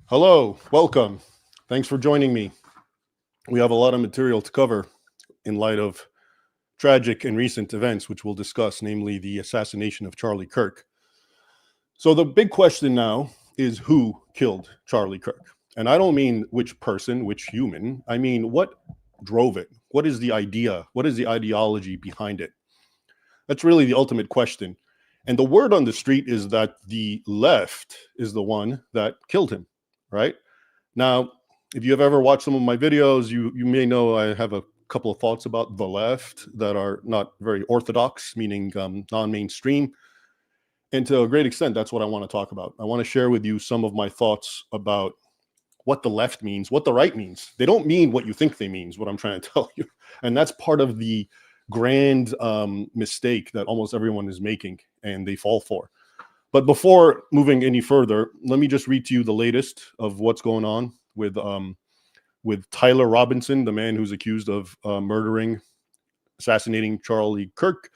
Hello, welcome. Thanks for joining me. We have a lot of material to cover in light of tragic and recent events, which we'll discuss, namely the assassination of Charlie Kirk. So, the big question now is who killed Charlie Kirk? And I don't mean which person, which human. I mean, what drove it? What is the idea? What is the ideology behind it? That's really the ultimate question. And the word on the street is that the left is the one that killed him, right? Now, if you have ever watched some of my videos, you may know I have a couple of thoughts about the left that are not very orthodox, meaning non-mainstream. And to a great extent, that's what I want to talk about. I want to share with you some of my thoughts about what the left means, what the right means. They don't mean what you think they mean, is what I'm trying to tell you. And that's part of the grand mistake that almost everyone is making and they fall for. But before moving any further, let me just read to you the latest of what's going on with Tyler Robinson, the man who's accused of assassinating Charlie Kirk.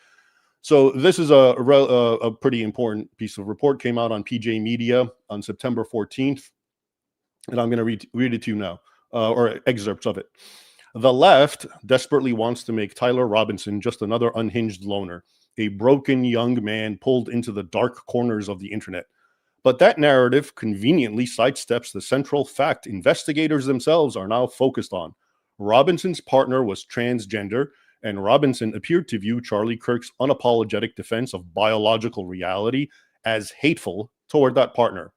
So this is a pretty important piece of report, came out on PJ Media on September 14th. And I'm going to read it to you now, or excerpts of it. The left desperately wants to make Tyler Robinson just another unhinged loner, a broken young man pulled into the dark corners of the internet. But that narrative conveniently sidesteps the central fact investigators themselves are now focused on. Robinson's partner was transgender, and Robinson appeared to view Charlie Kirk's unapologetic defense of biological reality as hateful toward that partner.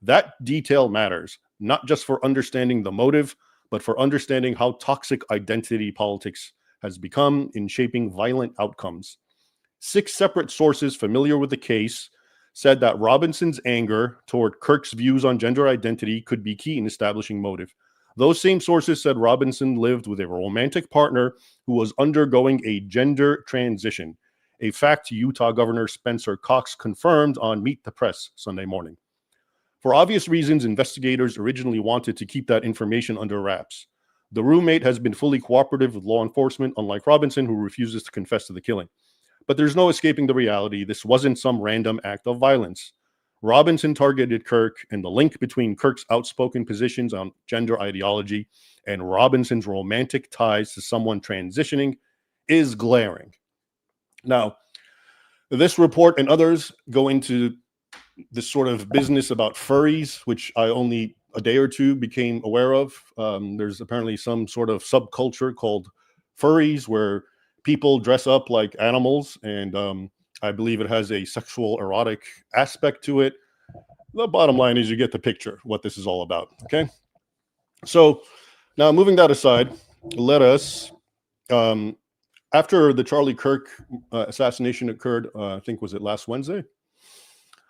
That detail matters, not just for understanding the motive, but for understanding how toxic identity politics has become in shaping violent outcomes. 6 separate sources familiar with the case said that Robinson's anger toward Kirk's views on gender identity could be key in establishing motive. Those same sources said Robinson lived with a romantic partner who was undergoing a gender transition, a fact Utah Governor Spencer Cox confirmed on Meet the Press Sunday morning. For obvious reasons, investigators originally wanted to keep that information under wraps. The roommate has been fully cooperative with law enforcement, unlike Robinson, who refuses to confess to the killing. But there's no escaping the reality. This wasn't some random act of violence. Robinson targeted Kirk, and the link between Kirk's outspoken positions on gender ideology and Robinson's romantic ties to someone transitioning is glaring. Now, this report and others go into this sort of business about furries, which I only a day or two became aware of. There's apparently some sort of subculture called furries where people dress up like animals, and I believe it has a sexual erotic aspect to it. The bottom line is you get the picture, what this is all about, okay? So now moving that aside, let us, after the Charlie Kirk assassination occurred, I think was it last Wednesday?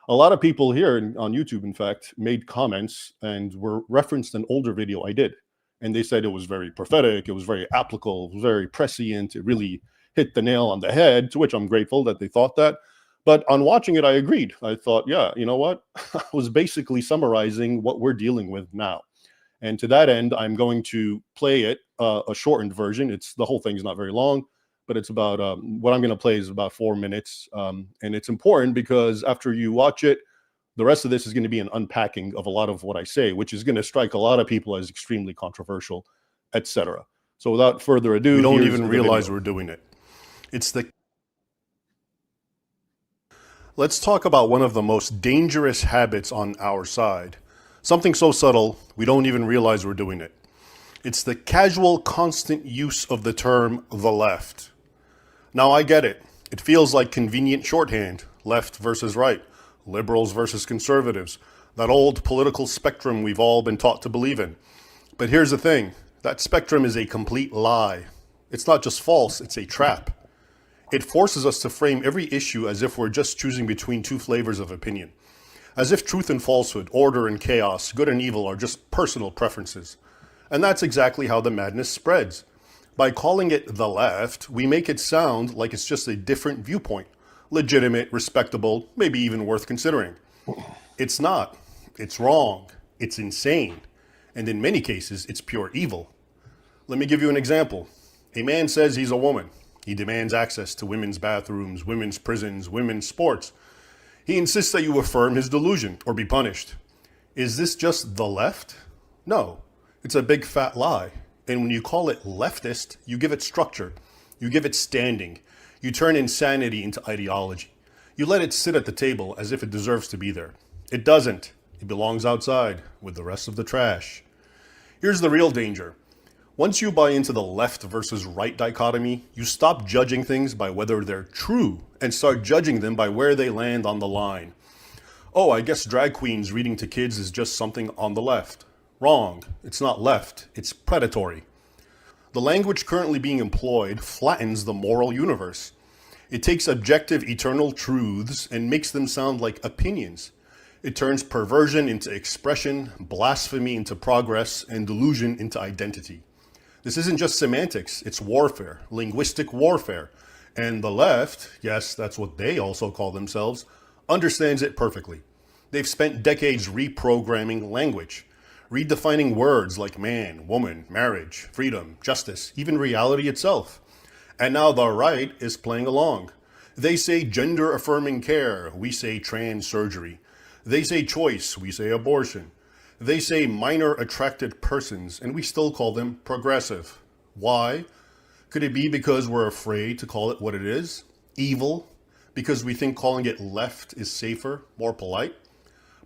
A lot of people here on YouTube, in fact, made comments and were referenced an older video I did. And they said it was very prophetic, it was very applicable, it was very prescient, it really hit the nail on the head, to which I'm grateful that they thought that. But on watching it, I agreed. I thought, yeah, you know what? I was basically summarizing what we're dealing with now. And to that end, I'm going to play it, a shortened version. The whole thing's not very long, but it's about, what I'm going to play is about 4 minutes. And it's important because after you watch it, the rest of this is going to be an unpacking of a lot of what I say, which is going to strike a lot of people as extremely controversial, etc. So without further ado, we don't here's even the realize video. we're doing it. Let's talk about one of the most dangerous habits on our side. Something so subtle, we don't even realize we're doing it. It's the casual, constant use of the term the left. Now, I get it. It feels like convenient shorthand, left versus right, liberals versus conservatives, that old political spectrum we've all been taught to believe in. But here's the thing, that spectrum is a complete lie. It's not just false, it's a trap. It forces us to frame every issue as if we're just choosing between 2 flavors of opinion. As if truth and falsehood, order and chaos, good and evil are just personal preferences. And that's exactly how the madness spreads. By calling it the left, we make it sound like it's just a different viewpoint. Legitimate, respectable, maybe even worth considering. It's not. It's wrong. It's insane. And in many cases, it's pure evil. Let me give you an example. A man says he's a woman. He demands access to women's bathrooms, women's prisons, women's sports. He insists that you affirm his delusion or be punished. Is this just the left? No, it's a big fat lie. And when you call it leftist, you give it structure, you give it standing, you turn insanity into ideology. You let it sit at the table as if it deserves to be there. It doesn't. It belongs outside with the rest of the trash. Here's the real danger. Once you buy into the left versus right dichotomy, you stop judging things by whether they're true and start judging them by where they land on the line. Oh, I guess drag queens reading to kids is just something on the left. Wrong. It's not left. It's predatory. The language currently being employed flattens the moral universe. It takes objective eternal truths and makes them sound like opinions. It turns perversion into expression, blasphemy into progress, and delusion into identity. This isn't just semantics, it's warfare, linguistic warfare. And the left, yes, that's what they also call themselves, understands it perfectly. They've spent decades reprogramming language, redefining words like man, woman, marriage, freedom, justice, even reality itself. And now the right is playing along. They say gender-affirming care, we say trans surgery. They say choice, we say abortion. They say minor attracted persons, and we still call them progressive. Why? Could it be because we're afraid to call it what it is? Evil? Because we think calling it left is safer, more polite?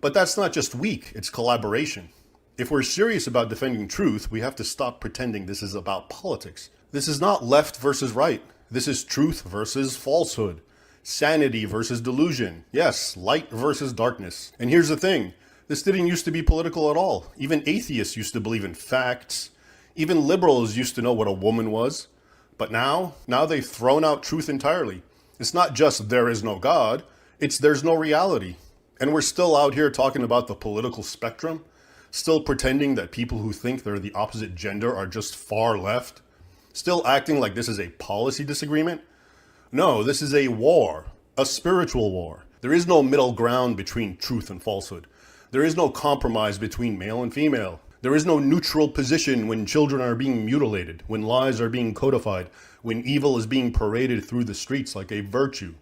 But that's not just weak, it's collaboration. If we're serious about defending truth, we have to stop pretending this is about politics. This is not left versus right. This is truth versus falsehood. Sanity versus delusion. Yes, light versus darkness. And here's the thing. This didn't used to be political at all. Even atheists used to believe in facts. Even liberals used to know what a woman was. But now they've thrown out truth entirely. It's not just there is no God, it's there's no reality. And we're still out here talking about the political spectrum, still pretending that people who think they're the opposite gender are just far left, still acting like this is a policy disagreement. No, this is a war, a spiritual war. There is no middle ground between truth and falsehood. There is no compromise between male and female. There is no neutral position when children are being mutilated, when lies are being codified, when evil is being paraded through the streets like a virtue.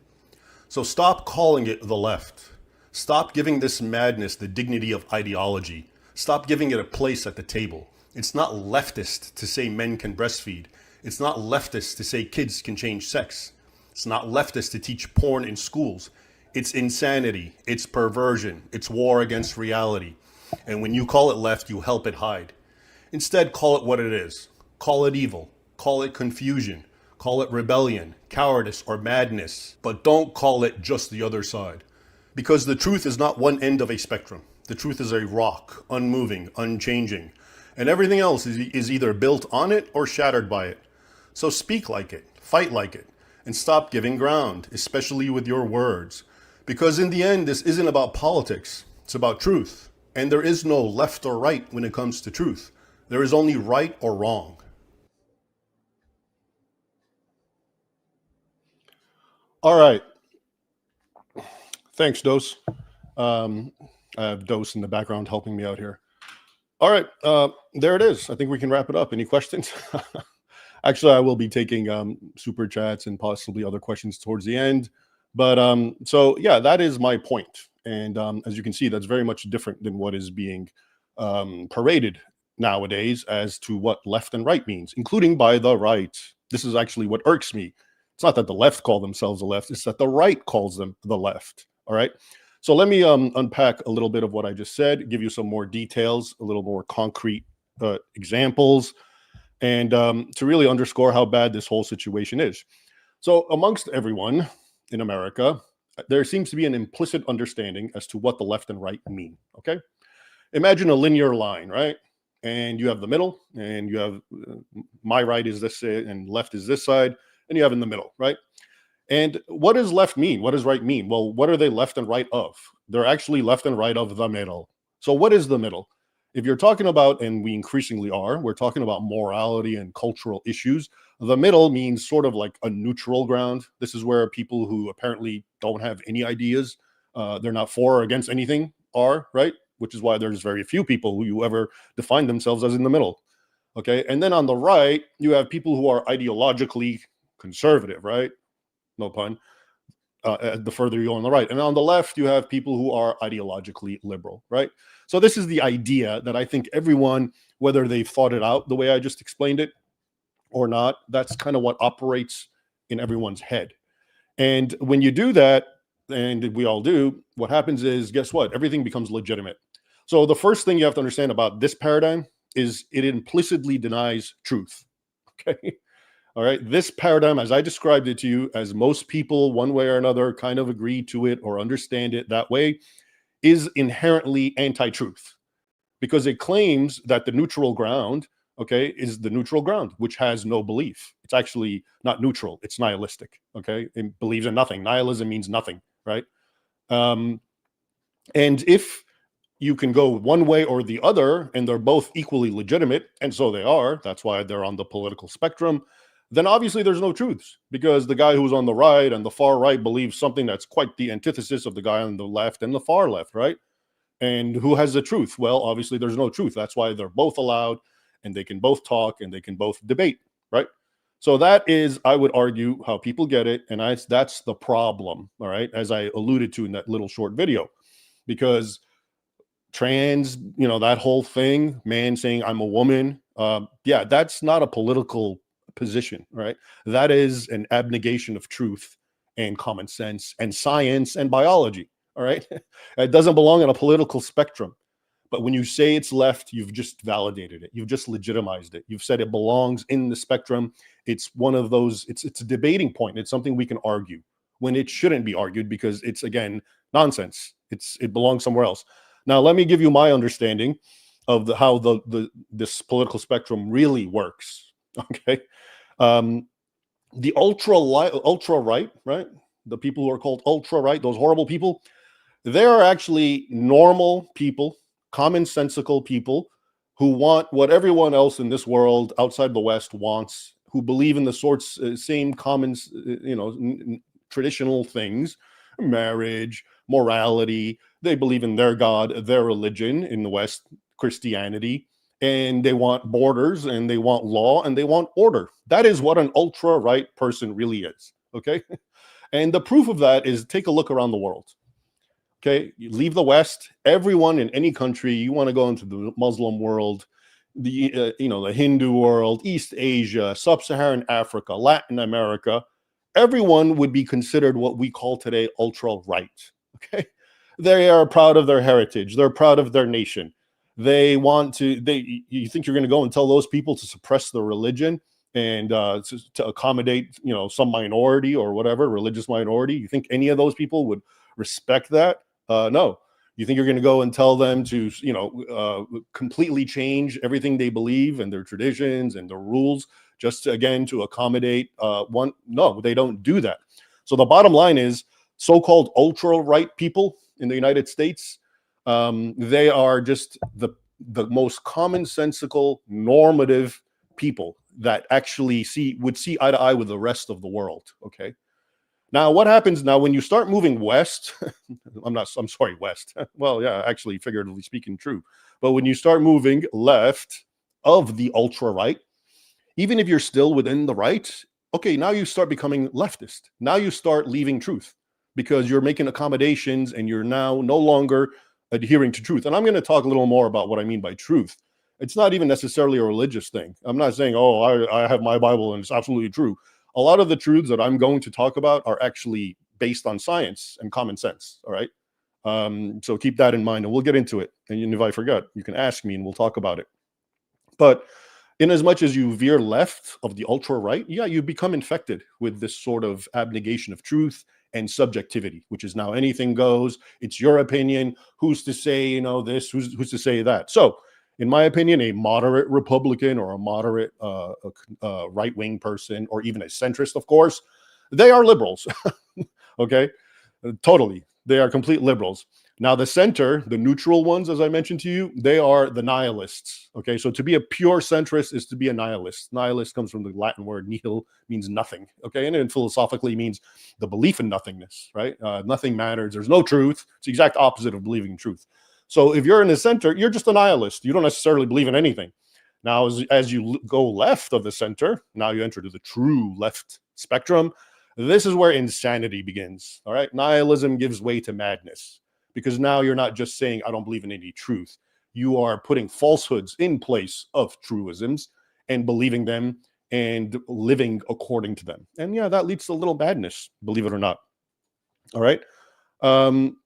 So stop calling it the left. Stop giving this madness the dignity of ideology. Stop giving it a place at the table. It's not leftist to say men can breastfeed. It's not leftist to say kids can change sex. It's not leftist to teach porn in schools. It's insanity, it's perversion, it's war against reality. And when you call it left, you help it hide. Instead, call it what it is. Call it evil, call it confusion, call it rebellion, cowardice, or madness. But don't call it just the other side. Because the truth is not one end of a spectrum. The truth is a rock, unmoving, unchanging. And everything else is either built on it or shattered by it. So speak like it, fight like it, and stop giving ground, especially with your words. Because in the end, this isn't about politics, it's about truth. And there is no left or right when it comes to truth. There is only right or wrong. All right. Thanks, Dose. I have Dose in the background helping me out here. All right. There it is. I think we can wrap it up. Any questions? Actually, I will be taking super chats and possibly other questions towards the end. But so, yeah, that is my point. And as you can see, that's very much different than what is being paraded nowadays as to what left and right means, including by the right. This is actually what irks me. It's not that the left call themselves the left. It's that the right calls them the left. All right. So let me unpack a little bit of what I just said, give you some more details, a little more concrete examples, and to really underscore how bad this whole situation is. So amongst everyone in America, there seems to be an implicit understanding as to what the left and right mean, okay? Imagine a linear line, right? And you have the middle, and you have my right is this and left is this side, and you have in the middle, right? And what does left mean? What does right mean? Well, what are they left and right of? They're actually left and right of the middle. So what is the middle? If you're talking about, and we increasingly are, we're talking about morality and cultural issues. The middle means sort of like a neutral ground. This is where people who apparently don't have any ideas, they're not for or against anything, are, right? Which is why there's very few people who ever define themselves as in the middle. Okay. And then on the right, you have people who are ideologically conservative, right? No pun. the further you go on the right. And on the left, you have people who are ideologically liberal, right? So this is the idea that I think everyone, whether they've thought it out the way I just explained it or not, that's kind of what operates in everyone's head. And when you do that, and we all do, what happens is, guess what? Everything becomes legitimate. So the first thing you have to understand about this paradigm is it implicitly denies truth. Okay. All right. This paradigm, as I described it to you, as most people, one way or another, kind of agree to it or understand it that way, is inherently anti-truth because it claims that the neutral ground, okay, is the neutral ground, which has no belief. It's actually not neutral. It's nihilistic. Okay. It believes in nothing. Nihilism means nothing, right? And if you can go one way or the other, and they're both equally legitimate, and so they are, that's why they're on the political spectrum, then obviously there's no truths, because the guy who's on the right and the far right believes something that's quite the antithesis of the guy on the left and the far left, right? And who has the truth? Well, obviously there's no truth. That's why they're both allowed, and they can both talk, and they can both debate, right? So that is, I would argue, how people get it, and that's the problem, all right, as I alluded to in that little short video, because trans, that whole thing, man saying I'm a woman, yeah, that's not a political position, right? That is an abnegation of truth and common sense and science and biology, all right? It doesn't belong on a political spectrum. But when you say it's left, you've just validated it. You've just legitimized it. You've said it belongs in the spectrum. It's one of those, it's a debating point. It's something we can argue when it shouldn't be argued, because it's, again, nonsense. It belongs somewhere else. Now, let me give you my understanding of how this political spectrum really works. Okay. The ultra right, right? The people who are called ultra right, those horrible people, they are actually normal people, commonsensical people who want what everyone else in this world outside the West wants, who believe in the same common, traditional things, marriage, morality. They believe in their God, their religion in the West, Christianity, and they want borders, and they want law, and they want order. That is what an ultra-right person really is, okay? And the proof of that is, take a look around the world. Okay, you leave the West, everyone in any country, you want to go into the Muslim world, the Hindu world, East Asia, Sub-Saharan Africa, Latin America, everyone would be considered what we call today ultra-right. Okay, they are proud of their heritage, they're proud of their nation. They want to, you think you're going to go and tell those people to suppress their religion and to accommodate, some minority or whatever, religious minority? You think any of those people would respect that? No. You think you're going to go and tell them to, completely change everything they believe and their traditions and their rules just to, again, to accommodate one? No, they don't do that. So the bottom line is, so-called ultra-right people in the United States, they are just the most commonsensical, normative people that actually would see eye to eye with the rest of the world. Okay. Now, what happens now when you start moving west? I'm sorry, west. Well, yeah, actually, figuratively speaking, true. But when you start moving left of the ultra right, even if you're still within the right, okay, now you start becoming leftist. Now you start leaving truth because you're making accommodations and you're now no longer adhering to truth. And I'm going to talk a little more about what I mean by truth. It's not even necessarily a religious thing. I'm not saying, oh, I have my Bible and it's absolutely true. A lot of the truths that I'm going to talk about are actually based on science and common sense. All right. So keep that in mind, and we'll get into it. And if I forget, you can ask me and we'll talk about it. But in as much as you veer left of the ultra right, yeah, you become infected with this sort of abnegation of truth and subjectivity, which is now anything goes. It's your opinion. Who's to say, this? Who's to say that? So, in my opinion, a moderate Republican or a moderate right-wing person, or even a centrist, of course, they are liberals. Okay, totally, they are complete liberals. Now, the center, the neutral ones, as I mentioned to you, they are the nihilists. Okay, so to be a pure centrist is to be a nihilist. Nihilist comes from the Latin word nihil, means nothing. Okay, and it philosophically means the belief in nothingness, right? Nothing matters. There's no truth. It's the exact opposite of believing in truth. So if you're in the center, you're just a nihilist. You don't necessarily believe in anything. Now, as you go left of the center, now you enter to the true left spectrum. This is where insanity begins. All right. Nihilism gives way to madness, because now you're not just saying, I don't believe in any truth. You are putting falsehoods in place of truisms and believing them and living according to them. And yeah, that leads to a little madness, believe it or not. All right. Um,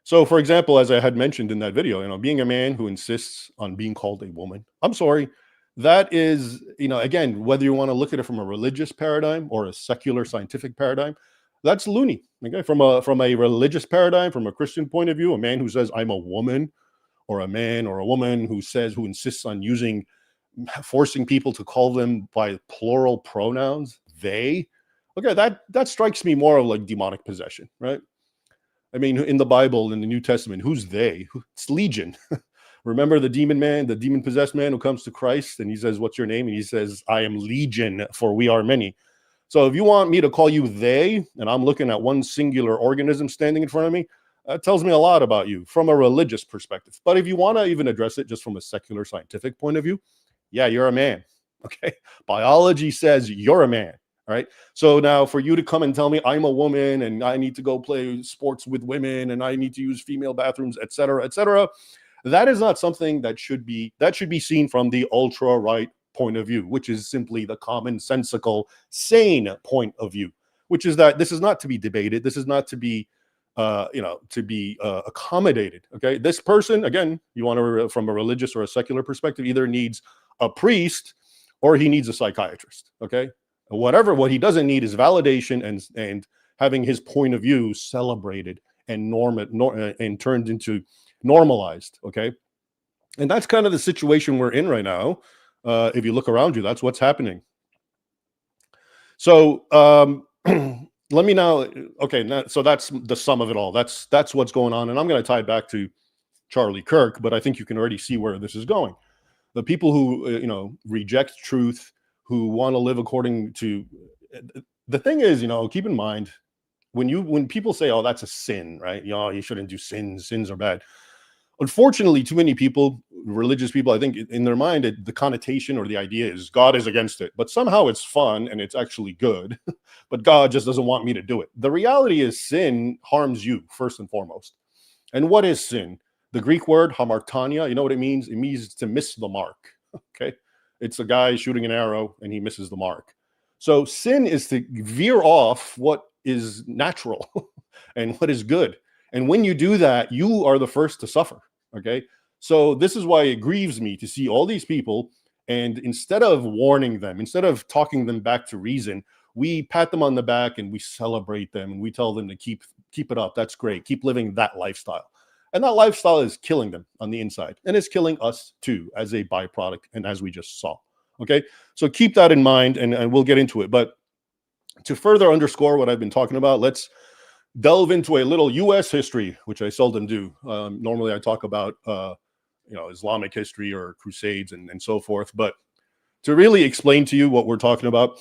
so, for example, as I had mentioned in that video, being a man who insists on being called a woman, I'm sorry, that is, again, whether you want to look at it from a religious paradigm or a secular scientific paradigm, that's loony. Okay, from a religious paradigm, from a Christian point of view, a man who says I'm a woman, or a man or a woman who insists on forcing people to call them by plural pronouns, they, okay, that strikes me more of like demonic possession, right? I mean, in the Bible, in the New Testament, who's they? It's Legion. Remember the demon man, the demon possessed man who comes to Christ and he says, what's your name? And he says, I am Legion, for we are many. So if you want me to call you they, and I'm looking at one singular organism standing in front of me, that tells me a lot about you from a religious perspective. But if you want to even address it just from a secular scientific point of view, yeah, you're a man. Okay. Biology says you're a man. All right. So now for you to come and tell me I'm a woman and I need to go play sports with women and I need to use female bathrooms, et cetera, that is not something that should be seen from the ultra right point of view, which is simply the commonsensical, sane point of view, which is that this is not to be debated. This is not to be, accommodated. Okay. This person, again, you want to, from a religious or a secular perspective, either needs a priest or he needs a psychiatrist. Okay. What he doesn't need is validation and having his point of view celebrated and and turned into normalized. Okay. And that's kind of the situation we're in right now. If you look around you, that's what's happening. So let me now, okay, so that's the sum of it all. That's what's going on. And I'm going to tie it back to Charlie Kirk, but I think you can already see where this is going. The people who, reject truth, who want to live according to, the thing is, keep in mind, when people say, oh, that's a sin, right? You shouldn't do sins. Sins are bad. Unfortunately, too many people, religious people, I think in their mind, the connotation or the idea is God is against it, but somehow it's fun and it's actually good, but God just doesn't want me to do it. The reality is sin harms you first and foremost. And what is sin? The Greek word hamartania, you know what it means? It means to miss the mark. Okay. It's a guy shooting an arrow and he misses the mark. So sin is to veer off what is natural and what is good. And when you do that, you are the first to suffer. Okay. So this is why it grieves me to see all these people. And instead of warning them, instead of talking them back to reason, we pat them on the back and we celebrate them and we tell them to keep it up. That's great. Keep living that lifestyle. And that lifestyle is killing them on the inside. And it's killing us too, as a byproduct. And as we just saw. Okay. So keep that in mind and we'll get into it. But to further underscore what I've been talking about, let's delve into a little U.S. history, which I seldom do. Normally I talk about, Islamic history or crusades and so forth. But to really explain to you what we're talking about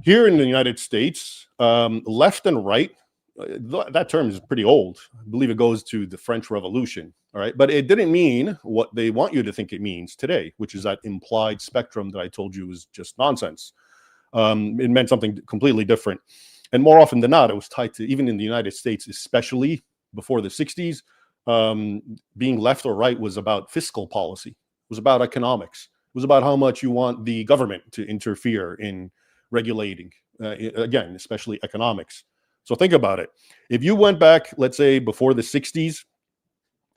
here in the United States, left and right, that term is pretty old. I believe it goes to the French Revolution. All right. But it didn't mean what they want you to think it means today, which is that implied spectrum that I told you was just nonsense. It meant something completely different. And more often than not, it was tied to, even in the United States, especially before the 60s, being left or right was about fiscal policy. It was about economics. It was about how much you want the government to interfere in regulating, again, especially economics. So think about it. If you went back, let's say before the 60s,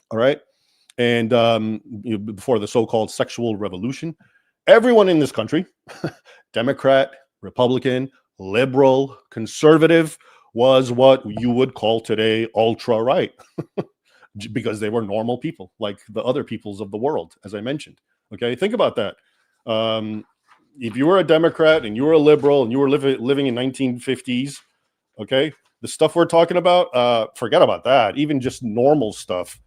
all right, and before the so-called sexual revolution, everyone in this country, Democrat, Republican, liberal, conservative, was what you would call today ultra-right because they were normal people like the other peoples of the world, as I mentioned. Okay, think about that. If you were a Democrat and you were a liberal and you were living in 1950s, okay, the stuff we're talking about, forget about that. Even just normal stuff.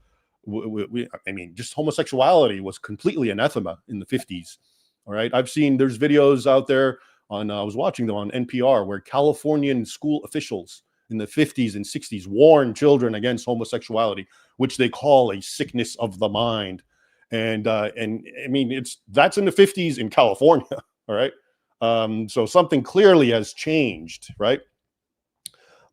Just homosexuality was completely anathema in the 50s. All right, there's videos out there I was watching them on NPR where Californian school officials in the 50s and 60s warned children against homosexuality, which they call a sickness of the mind. And that's in the 50s in California. All right. So something clearly has changed, right?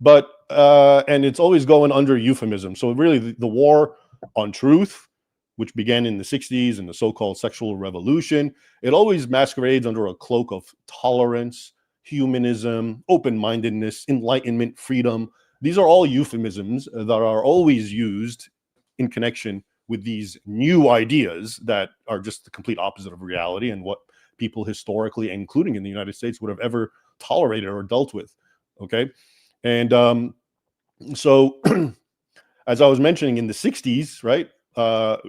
But and it's always going under euphemism. So really, the war on truth, which began in the 60s and the so-called sexual revolution, it always masquerades under a cloak of tolerance, humanism, open-mindedness, enlightenment, freedom. These are all euphemisms that are always used in connection with these new ideas that are just the complete opposite of reality and what people historically, including in the United States, would have ever tolerated or dealt with. Okay. And so, as I was mentioning, in the 60s, right?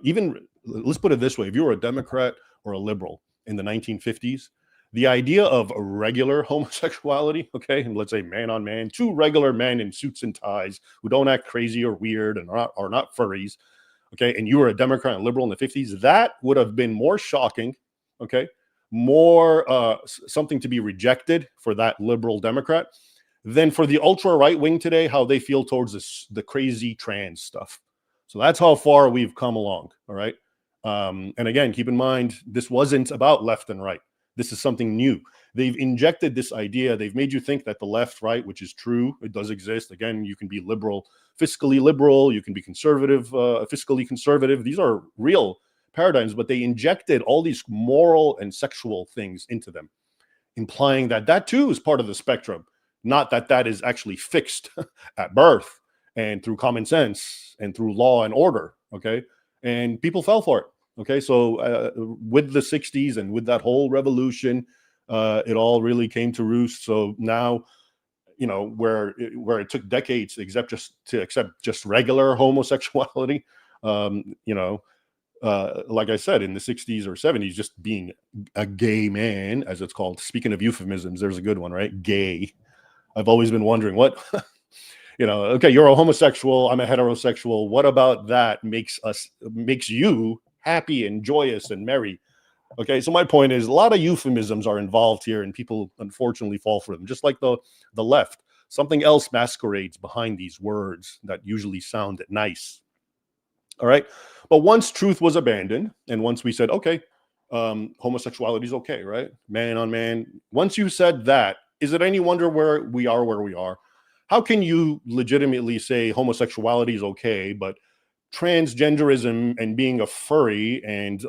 Even let's put it this way: if you were a Democrat or a liberal in the 1950s, the idea of a regular homosexuality, okay, and let's say man on man, two regular men in suits and ties who don't act crazy or weird and are not furries, okay, and you were a Democrat and liberal in the 50s, that would have been more shocking, okay, more something to be rejected for that liberal Democrat than for the ultra right wing today, how they feel towards the crazy trans stuff. So that's how far we've come along. All right. And again, keep in mind, this wasn't about left and right. This is something new. They've injected this idea. They've made you think that the left, right, which is true, it does exist. Again, you can be liberal, fiscally liberal. You can be conservative, fiscally conservative. These are real paradigms, but they injected all these moral and sexual things into them, implying that that too is part of the spectrum. Not that that is actually fixed at birth and through common sense and through law and order. Okay. And people fell for it. Okay. So with the 60s and with that whole revolution, it all really came to roost. So now, you know, where it took decades to accept just regular homosexuality, you know, like I said, in the 60s or 70s, just being a gay man, as it's called. Speaking of euphemisms, there's a good one, right? Gay. I've always been wondering what, you know, okay, you're a homosexual, I'm a heterosexual. What about that makes you happy and joyous and merry? Okay, so my point is a lot of euphemisms are involved here and people unfortunately fall for them, just like the left. Something else masquerades behind these words that usually sound nice. All right. But once truth was abandoned and once we said, okay, homosexuality is okay, right? Man on man. Once you said that, is it any wonder where we are where we are? How can you legitimately say homosexuality is okay, but transgenderism and being a furry and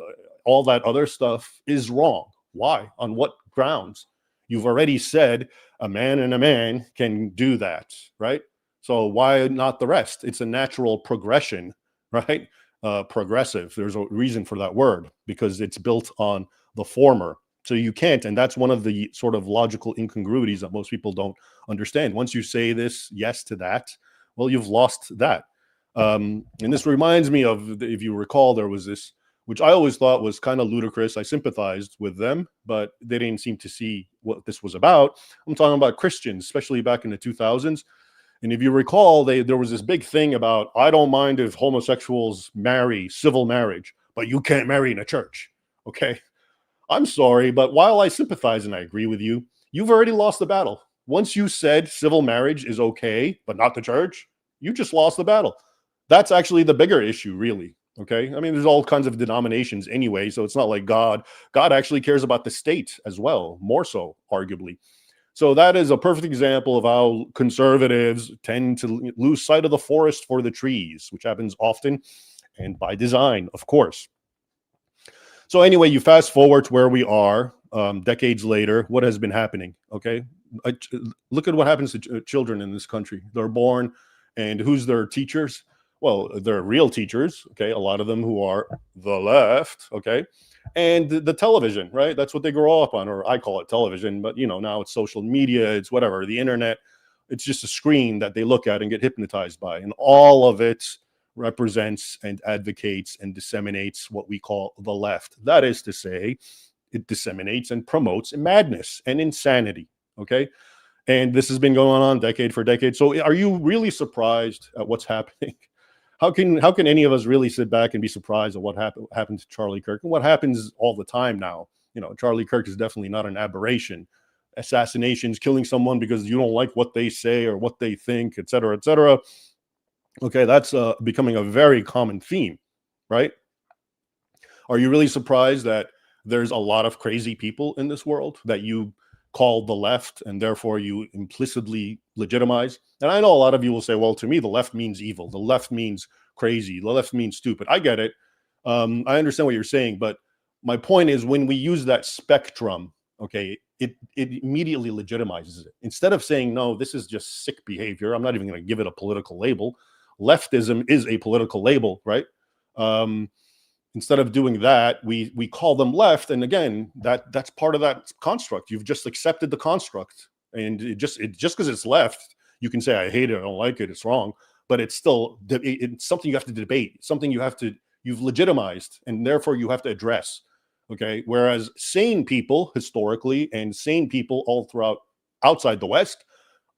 all that other stuff is wrong? Why? On what grounds? You've already said a man and a man can do that, right? So why not the rest? It's a natural progression, right? Progressive. There's a reason for that word because it's built on the former. So you can't, and that's one of the sort of logical incongruities that most people don't understand. Once you say this, yes to that, well, you've lost that. And this reminds me of, if you recall, there was this, which I always thought was kind of ludicrous. I sympathized with them, but they didn't seem to see what this was about. I'm talking about Christians, especially back in the 2000s. And if you recall, there was this big thing about, I don't mind if homosexuals marry civil marriage, but you can't marry in a church. Okay. I'm sorry, but while I sympathize and I agree with you, you've already lost the battle. Once you said civil marriage is okay, but not the church, you just lost the battle. That's actually the bigger issue, really. Okay. I mean, there's all kinds of denominations anyway, so it's not like God actually cares about the state as well, more so, arguably. So that is a perfect example of how conservatives tend to lose sight of the forest for the trees, which happens often and by design, of course. So anyway, you fast forward to where we are decades later. What has been happening? Okay, look at what happens to children in this country. They're born, and who's their teachers? Well, they're real teachers. Okay, a lot of them who are the left. Okay, and the television, right? That's what they grow up on, or I call it television, but you know, now it's social media, it's whatever, the internet. It's just a screen that they look at and get hypnotized by, and all of it represents and advocates and disseminates what we call the left. That is to say, it disseminates and promotes madness and insanity. Okay. And this has been going on decade for decade. So are you really surprised at what's happening? How can any of us really sit back and be surprised at what happened to Charlie Kirk and what happens all the time now? You know, Charlie Kirk is definitely not an aberration. Assassinations, killing someone because you don't like what they say or what they think, et cetera, et cetera. Okay, that's becoming a very common theme, right? Are you really surprised that there's a lot of crazy people in this world that you call the left, and therefore you implicitly legitimize. And I know a lot of you will say, well, to me, the left means evil. The left means crazy. The left means stupid. I get it. I understand what you're saying, but my point is when we use that spectrum, okay, it immediately legitimizes it. Instead of saying, no, this is just sick behavior, I'm not even going to give it a political label. Leftism is a political label, right? Instead of doing that, we call them left, and again, that's part of that construct. You've just accepted the construct, and it just because it's left, you can say I hate it, I don't like it, it's wrong, but it's still it's something you have to debate, something you've legitimized, and therefore you have to address. Okay, whereas sane people historically and sane people all throughout outside the West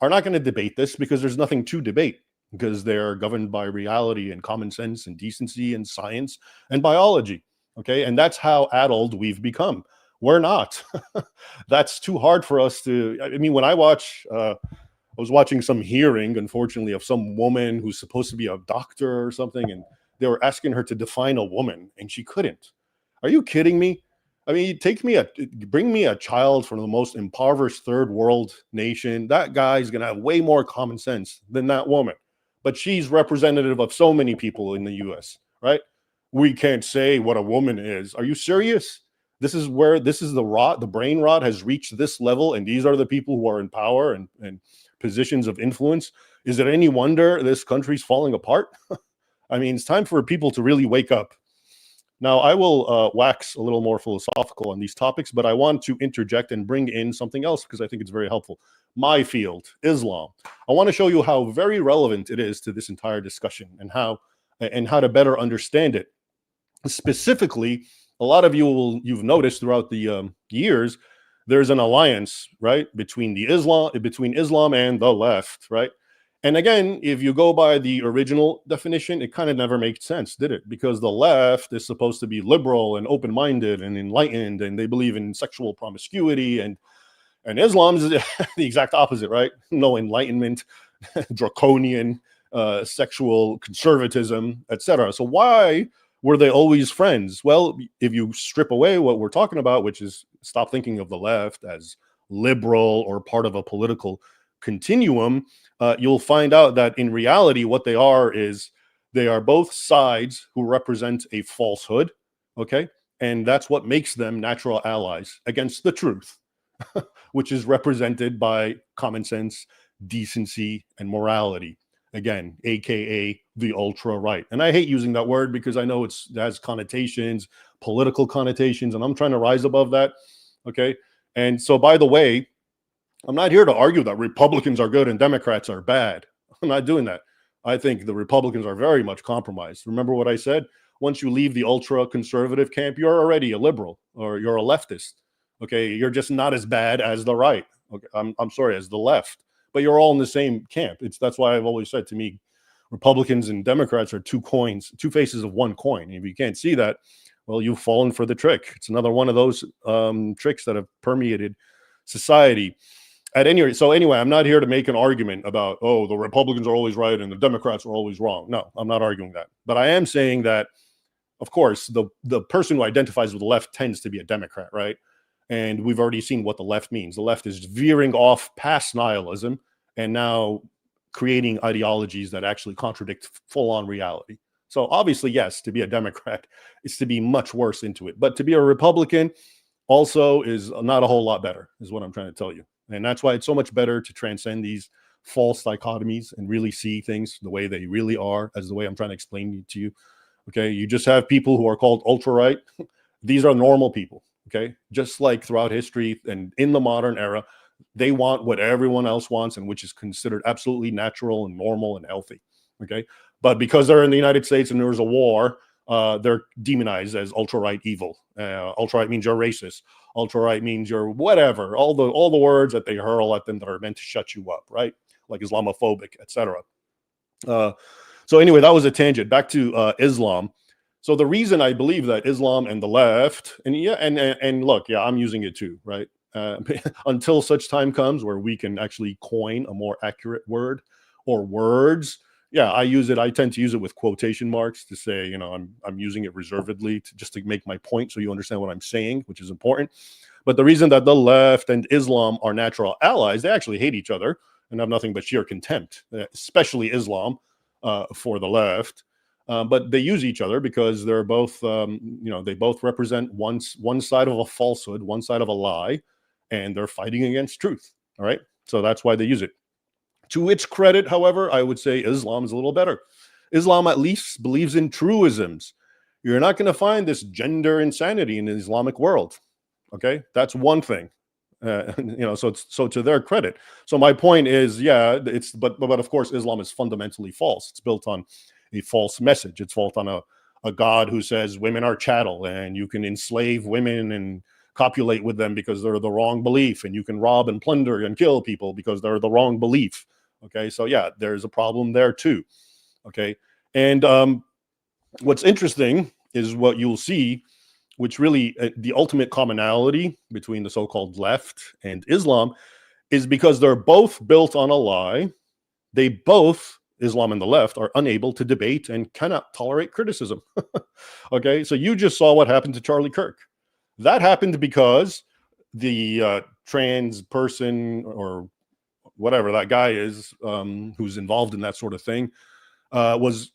are not going to debate this because there's nothing to debate, because they're governed by reality and common sense and decency and science and biology. Okay, and that's how addled we've become. We're not. That's too hard for us to. I mean, when I was watching some hearing, unfortunately, of some woman who's supposed to be a doctor or something, and they were asking her to define a woman, and she couldn't. Are you kidding me? I mean, bring me a child from the most impoverished third world nation. That guy's gonna have way more common sense than that woman. But she's representative of so many people in the U.S., right? We can't say what a woman is. Are you serious? This is the brain rot has reached this level, and these are the people who are in power and positions of influence. Is it any wonder this country's falling apart? I mean, it's time for people to really wake up. Now, I will wax a little more philosophical on these topics, but I want to interject and bring in something else because I think it's very helpful. My field, Islam. I want to show you how very relevant it is to this entire discussion and how to better understand it. Specifically, a lot of you've noticed throughout the years, there's an alliance, right, between Islam and the left, right? And again, if you go by the original definition, it kind of never made sense, did it? Because the left is supposed to be liberal and open-minded and enlightened, and they believe in sexual promiscuity, and Islam is the exact opposite, right? No enlightenment, draconian, sexual conservatism, etc. So why were they always friends? Well, if you strip away what we're talking about, which is stop thinking of the left as liberal or part of a political continuum, you'll find out that in reality, what they are is they are both sides who represent a falsehood, okay? And that's what makes them natural allies against the truth, which is represented by common sense, decency, and morality. Again, AKA the ultra right. And I hate using that word because I know it has connotations, political connotations, and I'm trying to rise above that, okay? And so, by the way, I'm not here to argue that Republicans are good and Democrats are bad. I'm not doing that. I think the Republicans are very much compromised. Remember what I said? Once you leave the ultra conservative camp, you're already a liberal or you're a leftist. Okay, you're just not as bad as the right. Okay, I'm sorry, as the left. But you're all in the same camp. That's why I've always said, to me, Republicans and Democrats are two faces of one coin. And if you can't see that, well, you've fallen for the trick. It's another one of those tricks that have permeated society. At any rate, so anyway, I'm not here to make an argument about, oh, the Republicans are always right and the Democrats are always wrong. No, I'm not arguing that. But I am saying that, of course, the person who identifies with the left tends to be a Democrat, right? And we've already seen what the left means. The left is veering off past nihilism and now creating ideologies that actually contradict full-on reality. So obviously, yes, to be a Democrat is to be much worse into it. But to be a Republican also is not a whole lot better, is what I'm trying to tell you. And that's why it's so much better to transcend these false dichotomies and really see things the way they really are, as the way I'm trying to explain it to you. Okay, you just have people who are called ultra-right. These are normal people, okay? Just like throughout history and in the modern era, they want what everyone else wants, and which is considered absolutely natural and normal and healthy, okay? But because they're in the United States and there's a war, they're demonized as ultra-right evil. Ultra-right means you're racist. Ultra-right means you're whatever. All the words that they hurl at them that are meant to shut you up, right? Like Islamophobic, etc. So anyway, that was a tangent. Back to Islam. So the reason I believe that Islam and the left, and look, yeah, I'm using it too, right? Until such time comes where we can actually coin a more accurate word or words. Yeah, I use it. I tend to use it with quotation marks to say, I'm using it reservedly just to make my point so you understand what I'm saying, which is important. But the reason that the left and Islam are natural allies, they actually hate each other and have nothing but sheer contempt, especially Islam for the left. But they use each other because they're both, they both represent one side of a falsehood, one side of a lie, and they're fighting against truth. All right. So that's why they use it. To its credit, however, I would say Islam is a little better. Islam at least believes in truisms. You're not going to find this gender insanity in the Islamic world. Okay, that's one thing. So to their credit. So my point is, yeah, but of course, Islam is fundamentally false. It's built on a false message. It's built on a God who says women are chattel and you can enslave women and copulate with them because they're the wrong belief, and you can rob and plunder and kill people because they're the wrong belief. Okay, so yeah, there's a problem there too. Okay, and what's interesting is what you'll see, which really the ultimate commonality between the so-called left and Islam is because they're both built on a lie. They both, Islam and the left, are unable to debate and cannot tolerate criticism. Okay, so you just saw what happened to Charlie Kirk. That happened because the trans person or whatever that guy is who's involved in that sort of thing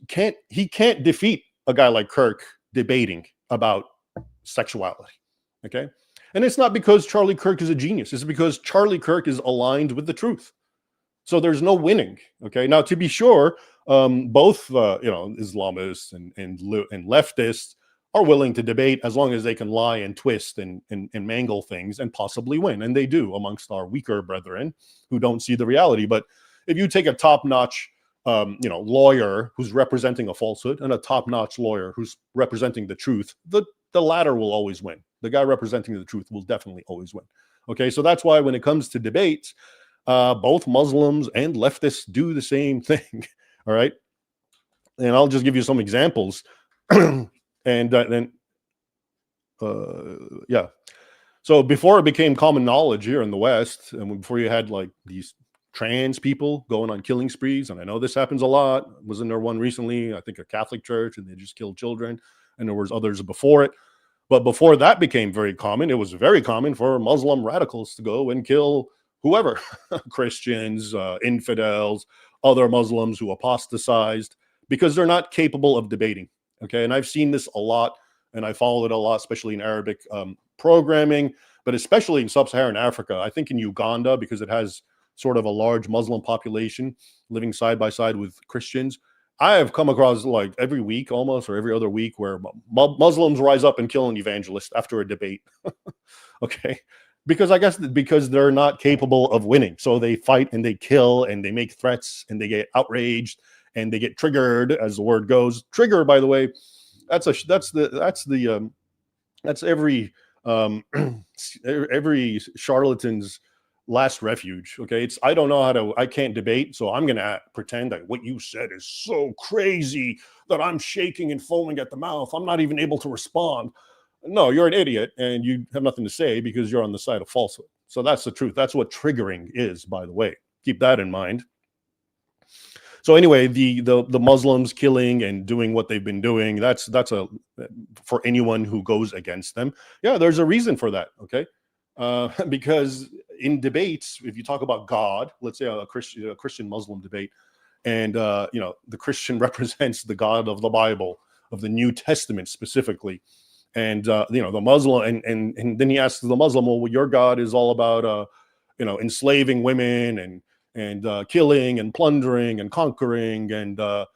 can't defeat a guy like Kirk debating about sexuality. Okay, and it's not because Charlie Kirk is a genius. It's because Charlie Kirk is aligned with the truth. So there's no winning. Okay, now to be sure, both Islamists and leftists are willing to debate as long as they can lie and twist and mangle things and possibly win, and they do amongst our weaker brethren who don't see the reality. But if you take a top-notch lawyer who's representing a falsehood and a top-notch lawyer who's representing the truth, the latter will always win. The guy representing the truth will definitely always win. Okay, so that's why when it comes to debates, both Muslims and leftists do the same thing. All right, and I'll just give you some examples. And then, so before it became common knowledge here in the West, and before you had like these trans people going on killing sprees, and I know this happens a lot. Wasn't there one recently? I think a Catholic church, and they just killed children, and there was others before it. But before that became very common, it was very common for Muslim radicals to go and kill whoever, Christians, infidels, other Muslims who apostatized, because they're not capable of debating. Okay, and I've seen this a lot, and I follow it a lot, especially in Arabic programming, but especially in sub-Saharan Africa. I think in Uganda, because it has sort of a large Muslim population living side by side with Christians. I have come across like every week almost, or every other week, where Muslims rise up and kill an evangelist after a debate. Okay, because I guess because they're not capable of winning, so they fight and they kill and they make threats and they get outraged and they get triggered, as the word goes. Trigger, by the way, that's every every charlatan's last refuge. Okay, I can't debate, so I'm gonna pretend that what you said is so crazy that I'm shaking and foaming at the mouth. I'm not even able to respond. No, you're an idiot, and you have nothing to say because you're on the side of falsehood. So that's the truth. That's what triggering is, by the way. Keep that in mind. So anyway, the Muslims killing and doing what they've been doing, that's for anyone who goes against them. Yeah, there's a reason for that. Okay, because in debates, if you talk about God, let's say a Christian Muslim debate, and the Christian represents the God of the Bible, of the New Testament specifically, and the Muslim, and then he asks the Muslim, well, your God is all about enslaving women and killing and plundering and conquering and the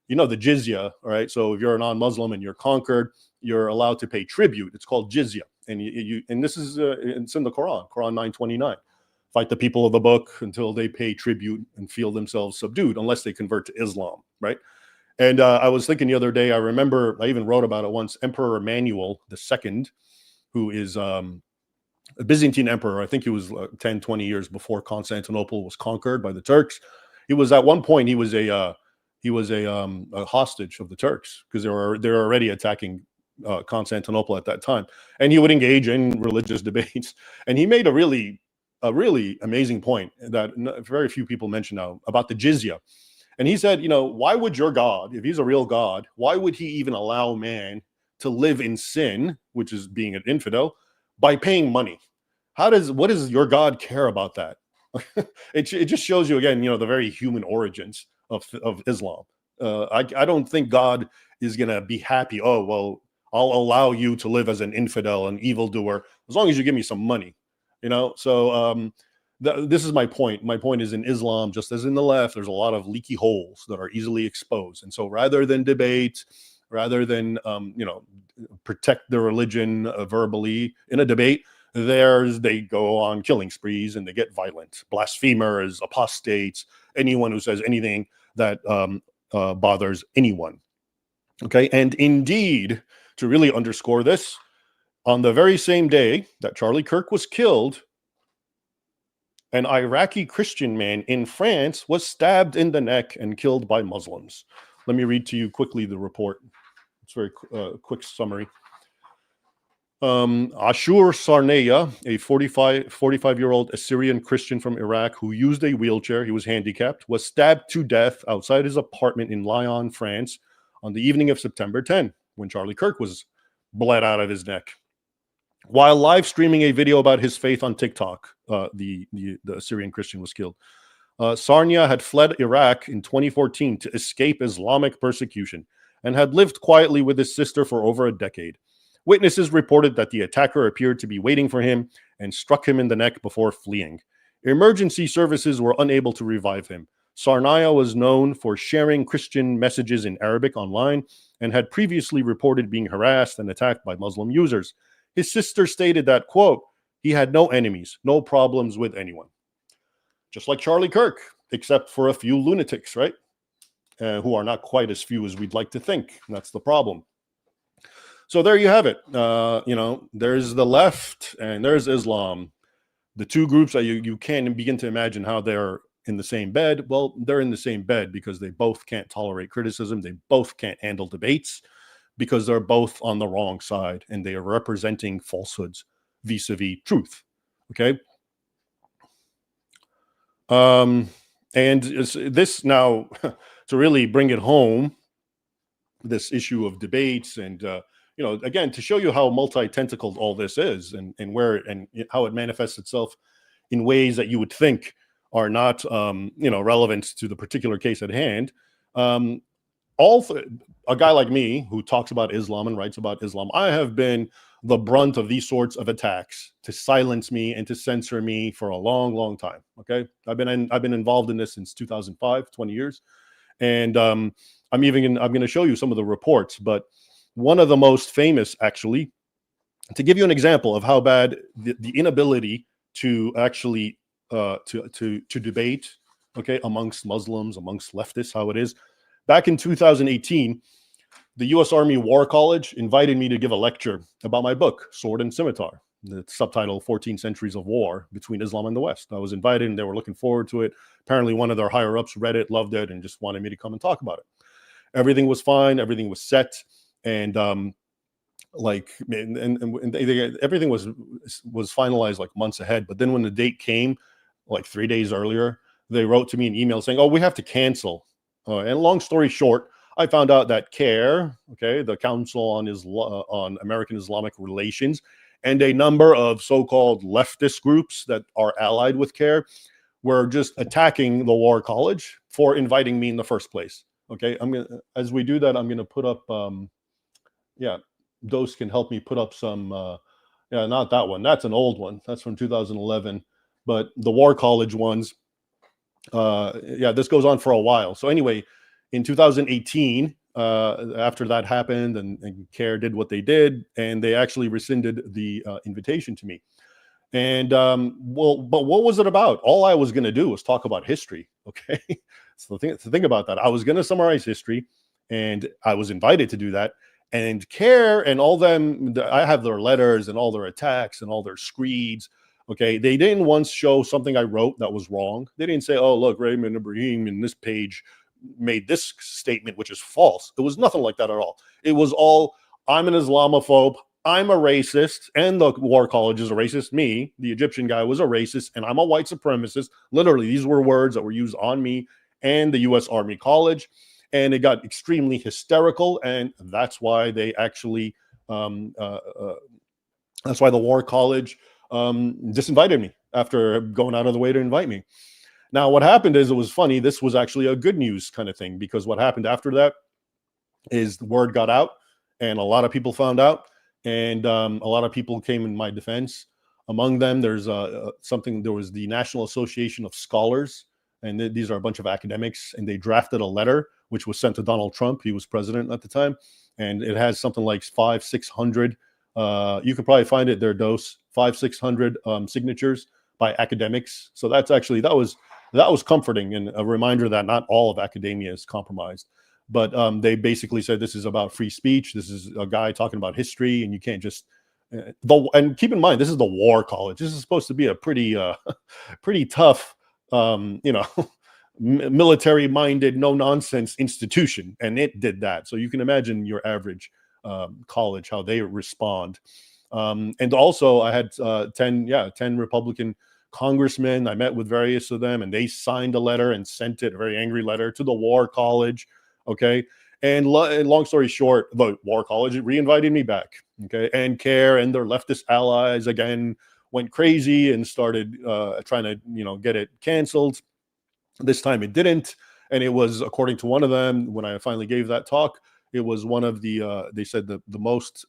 jizya, right? So if you're a non-Muslim and you're conquered, you're allowed to pay tribute. It's called jizya, and this is it's in the Quran 9:29. Fight the people of the book until they pay tribute and feel themselves subdued, unless they convert to Islam, right? And I was thinking the other day, I remember I even wrote about it once. Emperor Emmanuel II, who is a Byzantine emperor. I think he was 10, 20 years before Constantinople was conquered by the Turks. He was at one point, he was a hostage of the Turks because they're already attacking Constantinople at that time. And he would engage in religious debates. And he made a really amazing point that very few people mention now about the jizya. And he said, why would your God, if he's a real God, why would he even allow man to live in sin, which is being an infidel, by paying money. What does your God care about that? It just shows you again, the very human origins of Islam. I don't think God is gonna be happy. Oh well, I'll allow you to live as an infidel, an evildoer, as long as you give me some money. So this is my point. My point is, in Islam, just as in the left, there's a lot of leaky holes that are easily exposed. And so rather than debate, rather than protect their religion verbally in a debate, they go on killing sprees and they get violent. Blasphemers, apostates, anyone who says anything that bothers anyone. Okay, and indeed, to really underscore this, on the very same day that Charlie Kirk was killed, an Iraqi Christian man in France was stabbed in the neck and killed by Muslims. Let me read to you quickly the report. It's a very quick summary. Ashur Sarneya, a 45-year-old Assyrian Christian from Iraq who used a wheelchair, he was handicapped, was stabbed to death outside his apartment in Lyon, France, on the evening of September 10, when Charlie Kirk was bled out of his neck. While live streaming a video about his faith on TikTok, the Assyrian Christian was killed. Sarnia had fled Iraq in 2014 to escape Islamic persecution and had lived quietly with his sister for over a decade. Witnesses reported that the attacker appeared to be waiting for him and struck him in the neck before fleeing. Emergency services were unable to revive him. Sarnia was known for sharing Christian messages in Arabic online and had previously reported being harassed and attacked by Muslim users. His sister stated that, quote, he had no enemies, no problems with anyone. Just like Charlie Kirk, except for a few lunatics, right? Who are not quite as few as we'd like to think. That's the problem. So there you have it. There's the left and there's Islam. The two groups that you can begin to imagine how they're in the same bed. Well, they're in the same bed because they both can't tolerate criticism. They both can't handle debates because they're both on the wrong side and they are representing falsehoods vis-a-vis truth. Okay. And this now, to really bring it home, this issue of debates and, again, to show you how multi-tentacled all this is and how it manifests itself in ways that you would think are not, relevant to the particular case at hand. A guy like me who talks about Islam and writes about Islam, I have been the brunt of these sorts of attacks to silence me and to censor me for a long, long time. Okay. I've been involved in this since 2005, 20 years. And, I'm going to show you some of the reports, but one of the most famous, actually, to give you an example of how bad the inability to actually to debate, okay, amongst Muslims, amongst leftists, how it is. Back in 2018, the U.S. Army War College invited me to give a lecture about my book, Sword and Scimitar, the subtitle 14 Centuries of War Between Islam and the West. I was invited and they were looking forward to it. Apparently one of their higher ups read it, loved it, and just wanted me to come and talk about it. Everything was fine. Everything was set. And everything was finalized like months ahead. But then when the date came, like 3 days earlier, they wrote to me an email saying, "Oh, we have to cancel." And long story short, I found out that CARE, okay, the Council on American Islamic Relations, and a number of so-called leftist groups that are allied with CARE were just attacking the War College for inviting me in the first place. Okay, as we do that, I'm gonna put up. Those can help me put up some. Not that one. That's an old one. That's from 2011. But the War College ones. This goes on for a while. So anyway, in 2018, after that happened, and CARE did what they did, and they actually rescinded the invitation to me. And but what was it about? All I was going to do was talk about history. Okay, so think about that. I was going to summarize history, and I was invited to do that. And CARE and all them, I have their letters and all their attacks and all their screeds. Okay, they didn't once show something I wrote that was wrong. They didn't say, "Oh, look, Raymond Ibrahim in this page made this statement, which is false." It was nothing like that at all. It was all, I'm an Islamophobe, I'm a racist, and the War College is a racist. Me, the Egyptian guy, was a racist, and I'm a white supremacist. Literally, these were words that were used on me and the U.S. Army College, and it got extremely hysterical, and that's why they actually That's why the War College disinvited me after going out of the way to invite me. Now, what happened is, it was funny. This was actually a good news kind of thing, because what happened after that is the word got out, and a lot of people found out, and a lot of people came in my defense. Among them, there's there was the National Association of Scholars, and these are a bunch of academics, and they drafted a letter which was sent to Donald Trump. He was president at the time, and it has something like 500-600. You can probably find it there, Dose, 500-600 signatures by academics. So that's actually, that was comforting, and a reminder that not all of academia is compromised. But they basically said, this is about free speech. This is a guy talking about history, and you can't just and keep in mind, this is the War College. This is supposed to be a pretty pretty tough, military-minded, no-nonsense institution, and it did that. So you can imagine your average college, how they respond. And also, I had 10 Republican congressmen. I met with various of them, and they signed a letter and sent it, a very angry letter, to the War College. Okay. And long story short, the War College reinvited me back. Okay. And CARE and their leftist allies again went crazy and started trying to, get it canceled. This time it didn't. And it was, according to one of them, when I finally gave that talk, it was one of the, they said the most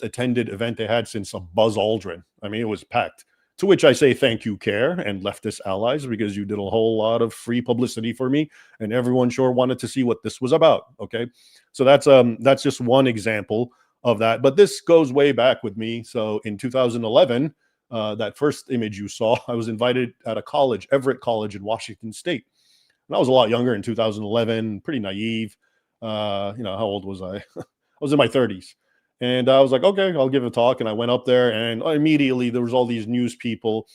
attended event they had since a Buzz Aldrin. I mean, it was packed. To which I say, thank you, CARE and leftist allies, because you did a whole lot of free publicity for me, and everyone sure wanted to see what this was about. Okay, so that's just one example of that. But this goes way back with me. So in 2011, that first image you saw, I was invited at a college, Everett College in Washington State. And I was a lot younger in 2011, pretty naive. How old was I? I was in my 30s. And I was like, okay, I'll give a talk. And I went up there, and immediately there was all these news people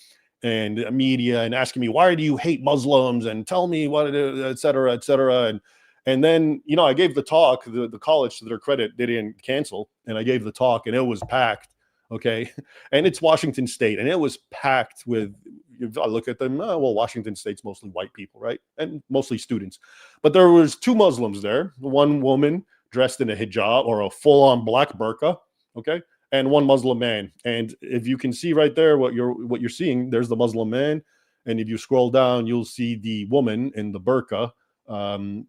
and media and asking me, why do you hate Muslims? And tell me what it is, et cetera, et cetera. And then, I gave the talk. The college, to their credit, they didn't cancel. And I gave the talk, and it was packed. Okay. And it's Washington State, and it was packed with, if I look at them, Washington State's mostly white people, right? And mostly students. But there was 2 Muslims there, one woman dressed in a hijab or a full-on black burqa, okay, and one Muslim man. And if you can see right there what you're seeing, there's the Muslim man, and if you scroll down, you'll see the woman in the burqa.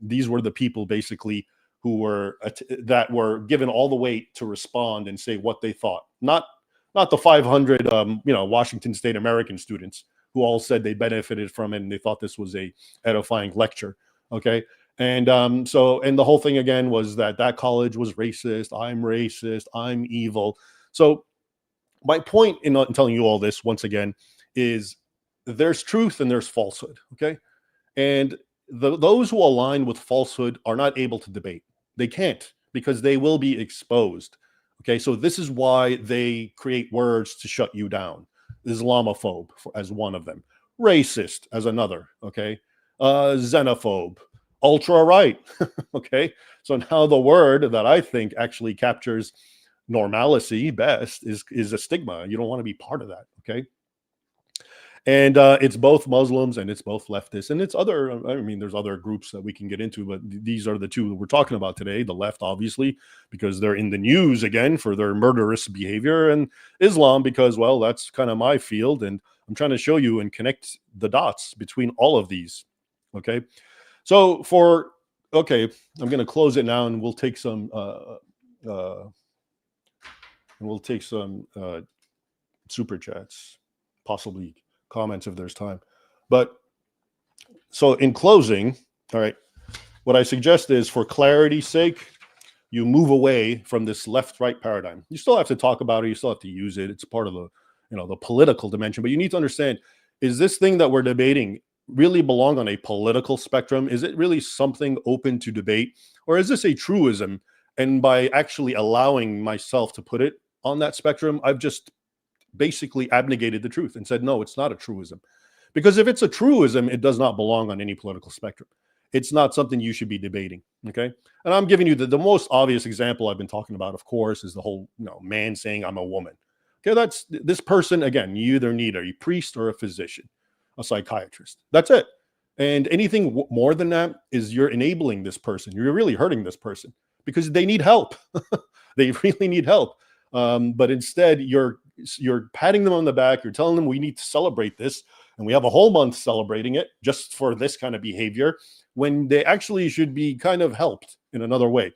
These were the people basically who were given all the weight to respond and say what they thought. Not the 500 Washington State American students who all said they benefited from it and they thought this was a edifying lecture, okay. And the whole thing again was that college was racist. I'm evil. So my point in telling you all this once again is there's truth and there's falsehood. Okay. And those who align with falsehood are not able to debate. They can't, because they will be exposed. Okay. So this is why they create words to shut you down. Islamophobe as one of them, racist as another. Okay. Xenophobe, ultra right. Okay. So now the word that I think actually captures normalcy best is a stigma. You don't want to be part of that. Okay. And it's both Muslims and it's both leftists, and it's other, there's other groups that we can get into, but these are the 2 that we're talking about today. The left, obviously, because they're in the news again for their murderous behavior, and Islam because, well, that's kind of my field. And I'm trying to show you and connect the dots between all of these. Okay. So I'm going to close it now, and we'll take some super chats, possibly comments if there's time. But so in closing, all right, what I suggest is, for clarity's sake, you move away from this left-right paradigm. You still have to talk about it. You still have to use it. It's part of the political dimension. But you need to understand, is this thing that we're debating really belong on a political spectrum? Is it really something open to debate? Or is this a truism? And by actually allowing myself to put it on that spectrum, I've just basically abnegated the truth and said, no, it's not a truism. Because if it's a truism, it does not belong on any political spectrum. It's not something you should be debating. Okay. And I'm giving you the most obvious example I've been talking about, of course, is the whole, man saying I'm a woman. Okay. That's this person. Again, you either need a priest or a physician, a psychiatrist. That's it. And anything more than that is you're enabling this person. You're really hurting this person because they need help. They really need help. But instead, you're patting them on the back. You're telling them we need to celebrate this, and we have a whole month celebrating it just for this kind of behavior, when they actually should be kind of helped in another way.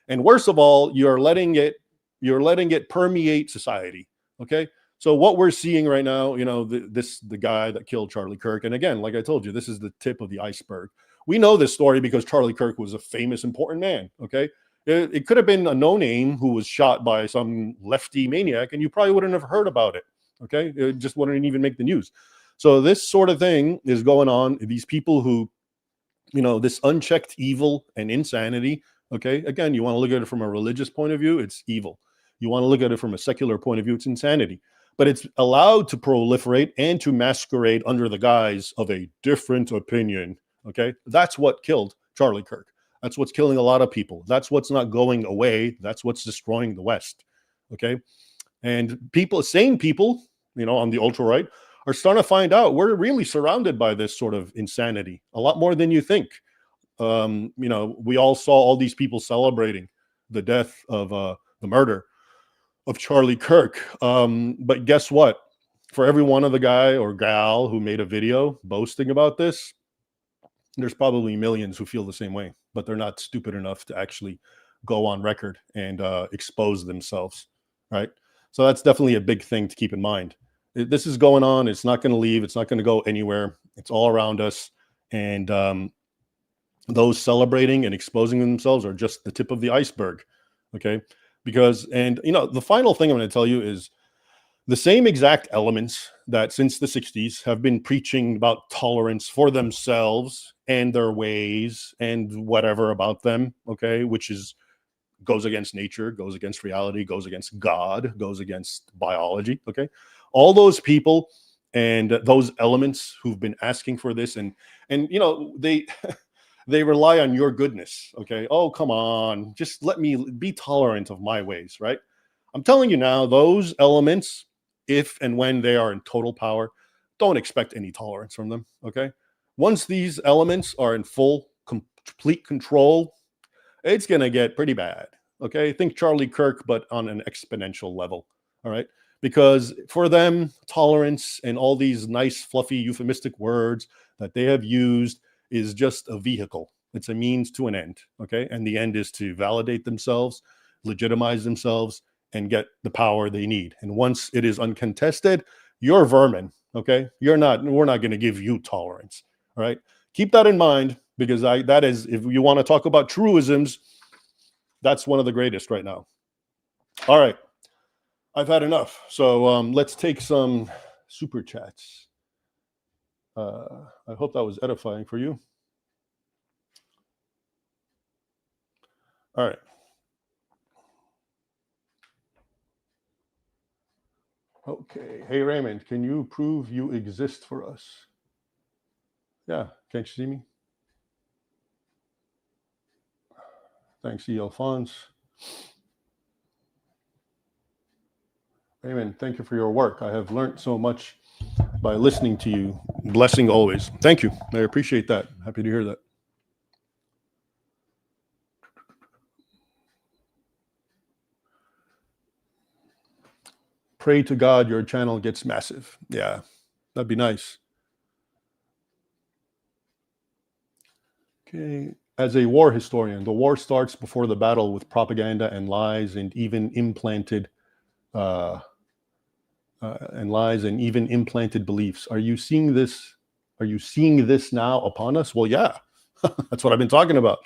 And worst of all, you're letting it permeate society. Okay. So what we're seeing right now, the guy that killed Charlie Kirk, and again, like I told you, this is the tip of the iceberg. We know this story because Charlie Kirk was a famous, important man. Okay. It could have been a no-name who was shot by some lefty maniac, and you probably wouldn't have heard about it. Okay. It just wouldn't even make the news. So this sort of thing is going on. These people who, this unchecked evil and insanity. Okay. Again, you want to look at it from a religious point of view, it's evil. You want to look at it from a secular point of view, it's insanity. But it's allowed to proliferate and to masquerade under the guise of a different opinion. Okay. That's what killed Charlie Kirk. That's what's killing a lot of people. That's what's not going away. That's what's destroying the West. Okay. And sane people, on the ultra right, are starting to find out we're really surrounded by this sort of insanity, a lot more than you think. We all saw all these people celebrating the death of the murder of Charlie Kirk. But guess what? For every one of the guy or gal who made a video boasting about this, there's probably millions who feel the same way, but they're not stupid enough to actually go on record and expose themselves, right? So that's definitely a big thing to keep in mind. This is going on. It's not going to leave. It's not going to go anywhere. It's all around us. And those celebrating and exposing themselves are just the tip of the iceberg, okay? Because, the final thing I'm going to tell you is the same exact elements that since the 60s have been preaching about tolerance for themselves and their ways and whatever about them, okay, which goes against nature, goes against reality, goes against God, goes against biology, okay? All those people and those elements who've been asking for this, and they they rely on your goodness, okay? Oh, come on, just let me be tolerant of my ways, right? I'm telling you now, those elements, if and when they are in total power, don't expect any tolerance from them, okay? Once these elements are in complete control, it's going to get pretty bad, okay? Think Charlie Kirk, but on an exponential level, all right? Because for them, tolerance and all these nice, fluffy, euphemistic words that they have used is just a vehicle. It's a means to an end, okay? And the end is to validate themselves, legitimize themselves, and get the power they need. And once it is uncontested, you're vermin, okay? We're not going to give you tolerance, all right? Keep that in mind, because that is, if you want to talk about truisms, that's one of the greatest right now. All right. I've had enough. So let's take some super chats. I hope that was edifying for you. All right. Okay. Hey, Raymond, can you prove you exist for us? Yeah. Can't you see me? Thanks, E. Alphonse. Raymond, thank you for your work. I have learned so much by listening to you. Blessing always. Thank you. I appreciate that. Happy to hear that. Pray to God your channel gets massive. Yeah, that'd be nice. Okay. As a war historian, the war starts before the battle with propaganda and lies and even implanted beliefs. Are you seeing this? Are you seeing this now upon us? Well, yeah, that's what I've been talking about.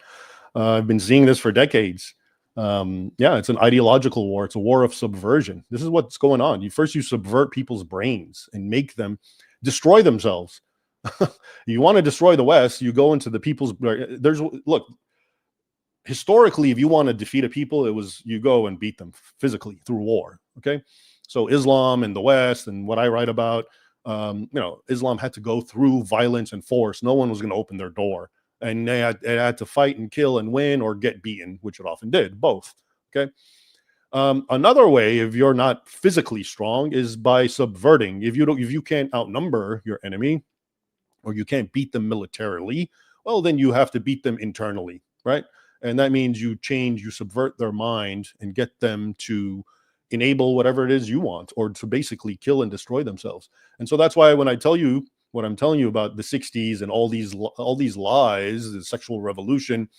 I've been seeing this for decades. Yeah, it's an ideological war. It's a war of subversion. This is what's going on. You subvert people's brains and make them destroy themselves. You want to destroy the West, you go into the people's, look, historically, if you want to defeat a people, you go and beat them physically through war. Okay. So Islam and the West and what I write about, Islam had to go through violence and force. No one was going to open their door, and they had to fight and kill and win or get beaten, which it often did, both. Okay. Another way, if you're not physically strong, is by subverting. If you can't outnumber your enemy, or you can't beat them militarily, well, then you have to beat them internally, right? And that means you subvert their mind and get them to enable whatever it is you want, or to basically kill and destroy themselves. And so that's why when I tell you what I'm telling you about the 60s and all these lies, the sexual revolution,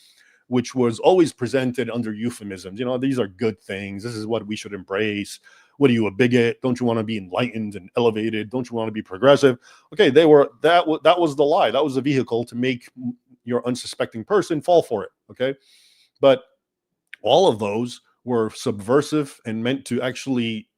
which was always presented under euphemisms. These are good things. This is what we should embrace. What are you, a bigot? Don't you want to be enlightened and elevated? Don't you want to be progressive? Okay, that was the lie. That was the vehicle to make your unsuspecting person fall for it. Okay, but all of those were subversive and meant to actually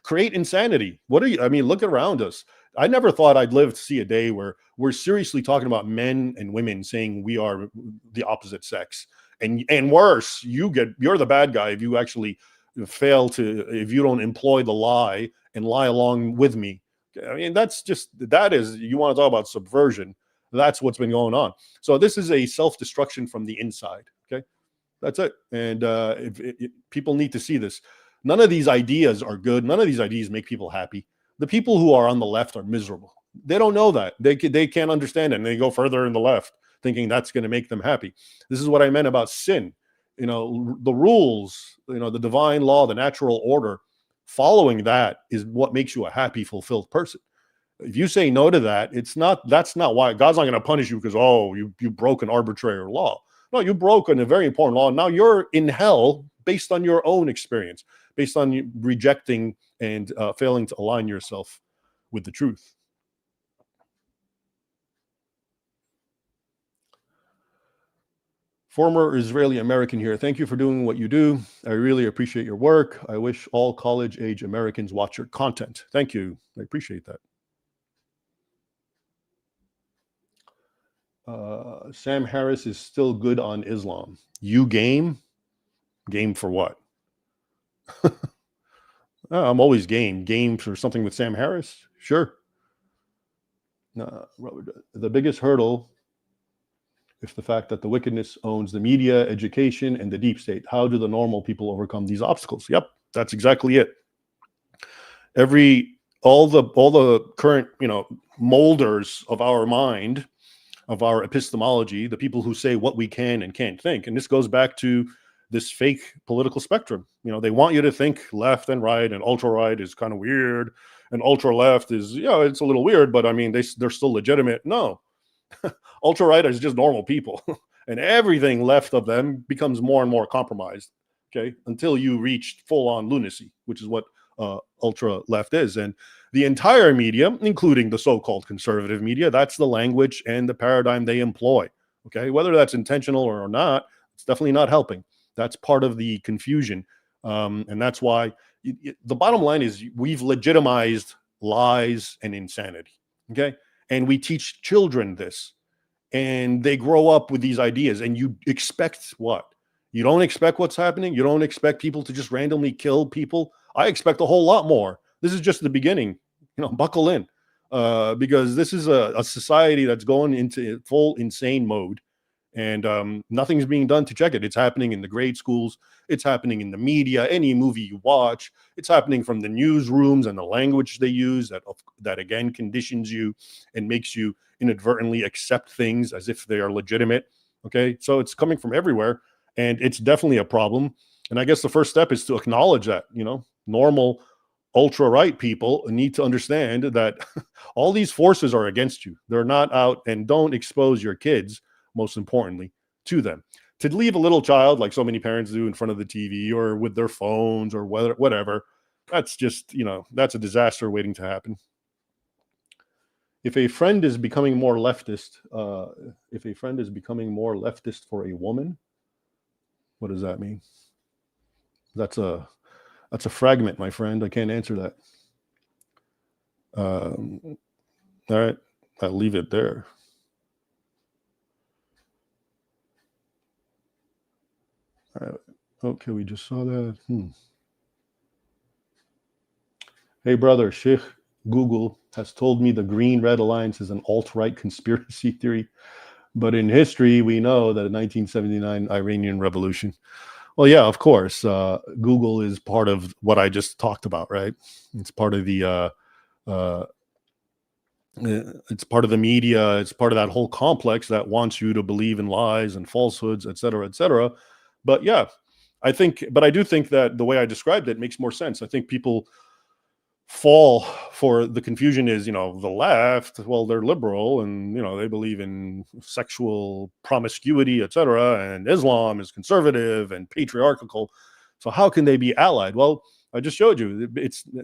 create insanity. Look around us. I never thought I'd live to see a day where we're seriously talking about men and women saying we are the opposite sex. And worse, you're the bad guy if you actually if you don't employ the lie and lie along with me. That is, you want to talk about subversion. That's what's been going on. So this is a self-destruction from the inside. Okay, that's it. And people need to see this. None of these ideas are good. None of these ideas make people happy. The people who are on the left are miserable. They don't know that. They can't understand it. And they go further in the left thinking that's going to make them happy. This is what I meant about sin. The rules, the divine law, the natural order, following that is what makes you a happy, fulfilled person. If you say no to that, that's not why God's not going to punish you because, you broke an arbitrary law. No, you broke a very important law. Now you're in hell based on your own experience, based on you rejecting and failing to align yourself with the truth. Former Israeli American here. Thank you for doing what you do. I really appreciate your work. I wish all college-age Americans watch your content. Thank you. I appreciate that. Sam Harris is still good on Islam. You game? Game for what? I'm always game. Game for something with Sam Harris? Sure. The biggest hurdle is the fact that the wickedness owns the media, education, and the deep state. How do the normal people overcome these obstacles? Yep, that's exactly it. All the current, molders of our mind, of our epistemology, the people who say what we can and can't think. And this goes back to this fake political spectrum. They want you to think left and right, and ultra right is kind of weird, and ultra left is, it's a little weird, but they're still legitimate. No, ultra right is just normal people, and everything left of them becomes more and more compromised. Okay, until you reach full on lunacy, which is what ultra left is. And the entire media, including the so-called conservative media, that's the language and the paradigm they employ. Okay, whether that's intentional or not, it's definitely not helping. That's part of the confusion. And that's why the bottom line is we've legitimized lies and insanity. Okay, and we teach children this, and they grow up with these ideas, and you expect what? You don't expect what's happening. You don't expect people to just randomly kill people. I expect a whole lot more. This is just the beginning. Buckle in, because this is a society that's going into full insane mode, and nothing's being done to check it. It's happening in the grade schools. It's happening in the media. Any movie you watch, it's happening from the newsrooms and the language they use that again conditions you and makes you inadvertently accept things as if they are legitimate. Okay, so it's coming from everywhere, and it's definitely a problem. And I guess the first step is to acknowledge that, normal ultra-right people need to understand that all these forces are against you. They're not out, and don't expose your kids, most importantly, to them. To leave a little child, like so many parents do, in front of the TV or with their phones or whatever, that's just, that's a disaster waiting to happen. If a friend is becoming more leftist, for a woman, what does that mean? That's a fragment, my friend. I can't answer that. All right, I'll leave it there. All right. Okay, we just saw that. Hey, brother, Sheikh Google has told me the Green-Red Alliance is an alt-right conspiracy theory. But in history, we know that the 1979 Iranian Revolution. Well, yeah, of course. Google is part of what I just talked about, right? It's part of the media. It's part of that whole complex that wants you to believe in lies and falsehoods, et cetera, et cetera. But yeah, but I do think that the way I described it makes more sense. I think people fall for the confusion is, the left, well, they're liberal and, they believe in sexual promiscuity, etc. And Islam is conservative and patriarchal. So how can they be allied? Well, I just showed you.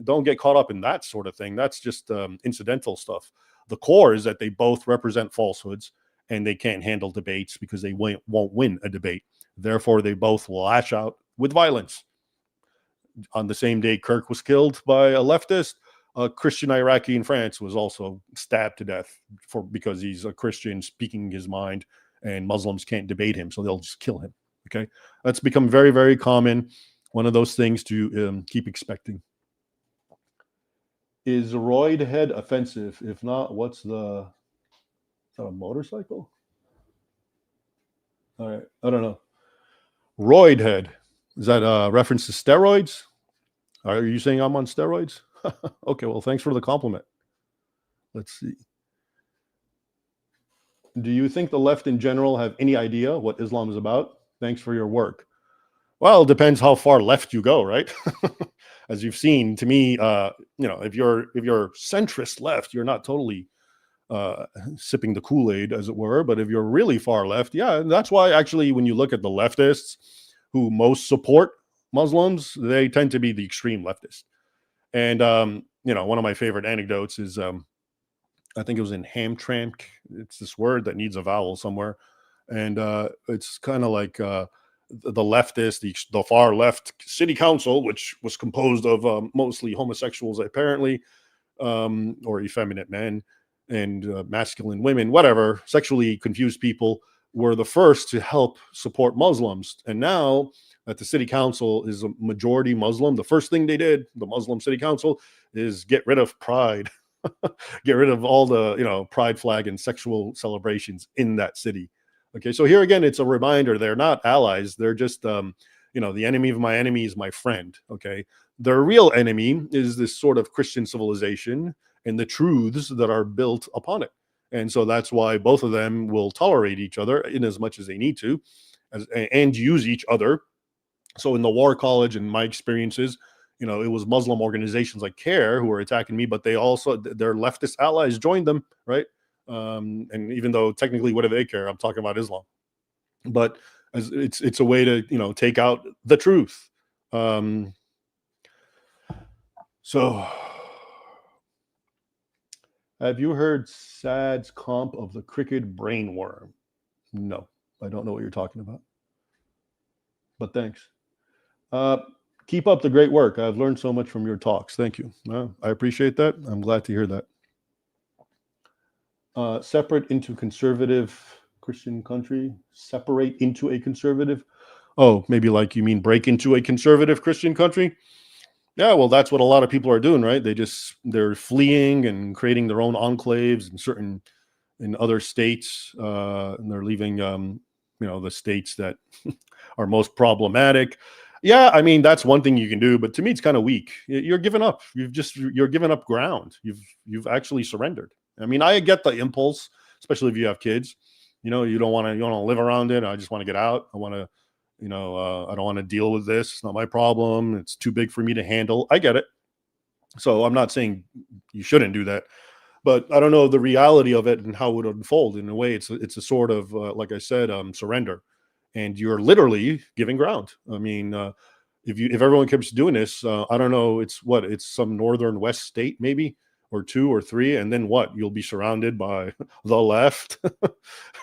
Don't get caught up in that sort of thing. That's just incidental stuff. The core is that they both represent falsehoods and they can't handle debates because they won't win a debate. Therefore, they both lash out with violence. On the same day Kirk was killed by a leftist, a Christian Iraqi in France was also stabbed to death because he's a Christian speaking his mind, and Muslims can't debate him, so they'll just kill him. Okay, that's become very, very common. One of those things to keep expecting. Is roid head offensive? If not, is that a motorcycle? All right, I don't know. Roid head. Is that a reference to steroids? Are you saying I'm on steroids? Okay, well, thanks for the compliment. Let's see. Do you think the left in general have any idea what Islam is about? Thanks for your work. Well, it depends how far left you go, right? As you've seen, to me, if you're centrist left, you're not totally sipping the Kool-Aid, as it were. But if you're really far left, yeah, that's why actually when you look at the leftists who most support Muslims, they tend to be the extreme leftist. And one of my favorite anecdotes is I think it was in Hamtramck. It's this word that needs a vowel somewhere, and it's kind of like the leftist, the far left city council, which was composed of mostly homosexuals, apparently, or effeminate men and masculine women, whatever, sexually confused people, were the first to help support Muslims. And now that the city council is a majority Muslim, the first thing they did, the Muslim city council, is get rid of pride, get rid of all the, pride flag and sexual celebrations in that city. Okay, so here again, it's a reminder they're not allies. They're just, the enemy of my enemy is my friend. Okay, their real enemy is this sort of Christian civilization and the truths that are built upon it. And so that's why both of them will tolerate each other in as much as they need to, and use each other. So in the war college and my experiences, it was Muslim organizations like CARE who were attacking me, but they also, their leftist allies joined them, right? And even though technically, what do they care? I'm talking about Islam, but it's a way to, take out the truth. So have you heard Sad's comp of the cricket brainworm? No, I don't know what you're talking about, but thanks. Keep up the great work. I've learned so much from your talks. Thank you. I appreciate that. I'm glad to hear that. Separate into conservative Christian country. Separate into a conservative. Oh, maybe like you mean break into a conservative Christian country? Yeah, well, that's what a lot of people are doing, right? They're fleeing and creating their own enclaves in other states, and they're leaving, the states that are most problematic. Yeah, I mean, that's one thing you can do, but to me, it's kind of weak. You're giving up. You're giving up ground. You've actually surrendered. I mean, I get the impulse, especially if you have kids. You don't want to live around it. I just want to get out. I want to, I don't want to deal with this. It's not my problem. It's too big for me to handle. I get it. So I'm not saying you shouldn't do that, but I don't know the reality of it and how it would unfold. In a way, it's a sort of, like I said, surrender. And you're literally giving ground. I mean, if everyone keeps doing this, I don't know, it's some northern west state maybe, or 2 or 3, and then what? You'll be surrounded by the left.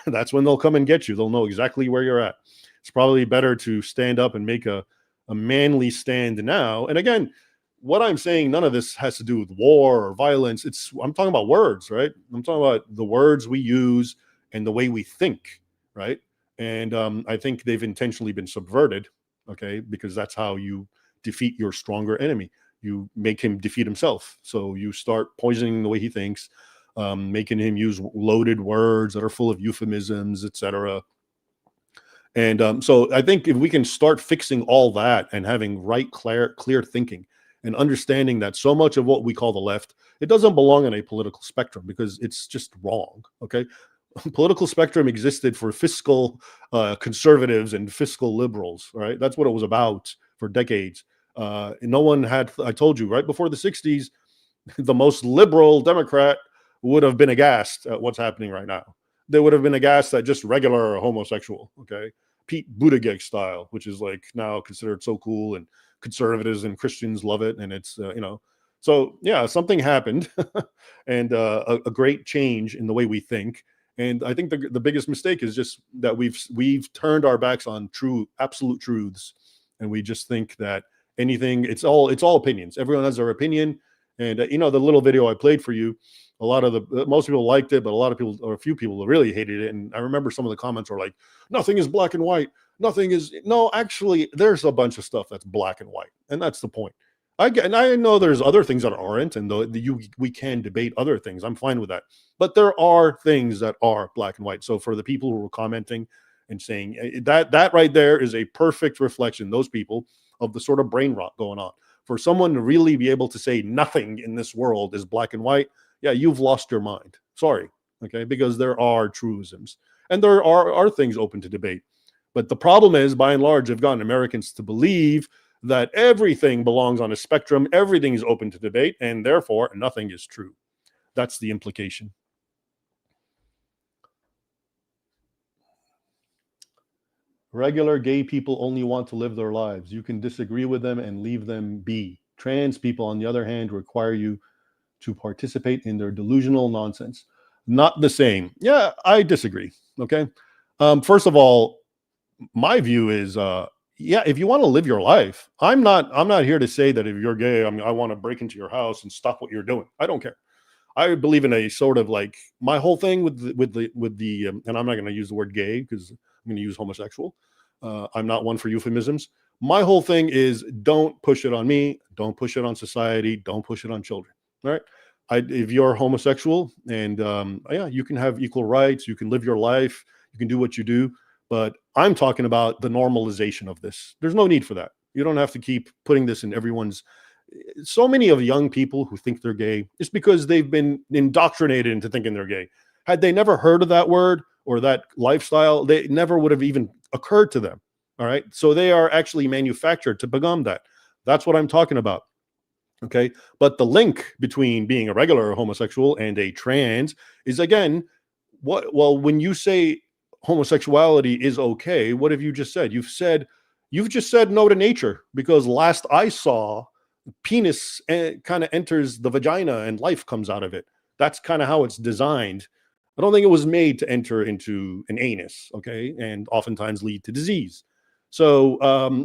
That's when they'll come and get you. They'll know exactly where you're at. It's probably better to stand up and make a manly stand now. And again, what I'm saying, none of this has to do with war or violence. I'm talking about words, right? I'm talking about the words we use and the way we think, right? And I think they've intentionally been subverted, okay, because that's how you defeat your stronger enemy. You make him defeat himself. So you start poisoning the way he thinks, making him use loaded words that are full of euphemisms, etc. And so I think if we can start fixing all that and having clear thinking and understanding that so much of what we call the left, it doesn't belong on a political spectrum because it's just wrong, okay? Political spectrum existed for fiscal conservatives and fiscal liberals, right? That's what it was about for decades. No one had, I told you, right before the 60s, the most liberal Democrat would have been aghast at what's happening right now. They would have been aghast at just regular homosexual, okay? Pete Buttigieg style, which is like now considered so cool, and conservatives and Christians love it. And it's, so yeah, something happened and a great change in the way we think. And I think the biggest mistake is just that we've turned our backs on true, absolute truths. And we just think that anything, it's all opinions. Everyone has their opinion. And the little video I played for you, a lot of most people liked it, but a lot of people, or a few people, really hated it. And I remember some of the comments were like, "Nothing is black and white. Nothing is." No, actually, there's a bunch of stuff that's black and white, and that's the point. And I know there's other things that aren't, and we can debate other things. I'm fine with that, but there are things that are black and white. So for the people who were commenting and saying that right there is a perfect reflection, those people, of the sort of brain rot going on. For someone to really be able to say nothing in this world is black and white, yeah, you've lost your mind. Sorry, okay, because there are truisms and there are things open to debate. But the problem is, by and large, they've gotten Americans to believe that everything belongs on a spectrum, everything is open to debate, and therefore nothing is true. That's the implication. Regular gay people only want to live their lives. You can disagree with them and leave them be. Trans people, on the other hand, require you to participate in their delusional nonsense. Not the same. Yeah, I disagree. Okay. First of all, my view is, yeah, if you want to live your life, I'm not here to say that if you're gay, I want to break into your house and stop what you're doing. I don't care. I believe in a sort of like, my whole thing with the and I'm not going to use the word gay because I'm going to use homosexual. I'm not one for euphemisms. My whole thing is, don't push it on me. Don't push it on society. Don't push it on children. All right. If you're homosexual and yeah, you can have equal rights. You can live your life. You can do what you do. But I'm talking about the normalization of this. There's no need for that. You don't have to keep putting this in everyone's. So many of young people who think they're gay, it's because they've been indoctrinated into thinking they're gay. Had they never heard of that word or that lifestyle, they never would have even occurred to them. All right. So they are actually manufactured to become that. That's what I'm talking about. Okay. But the link between being a regular homosexual and a trans is, again, when you say homosexuality is okay, what have you just said? You've just said no to nature, because last I saw, penis kind of enters the vagina and life comes out of it. That's kind of how it's designed. I don't think it was made to enter into an anus, okay, and oftentimes lead to disease. So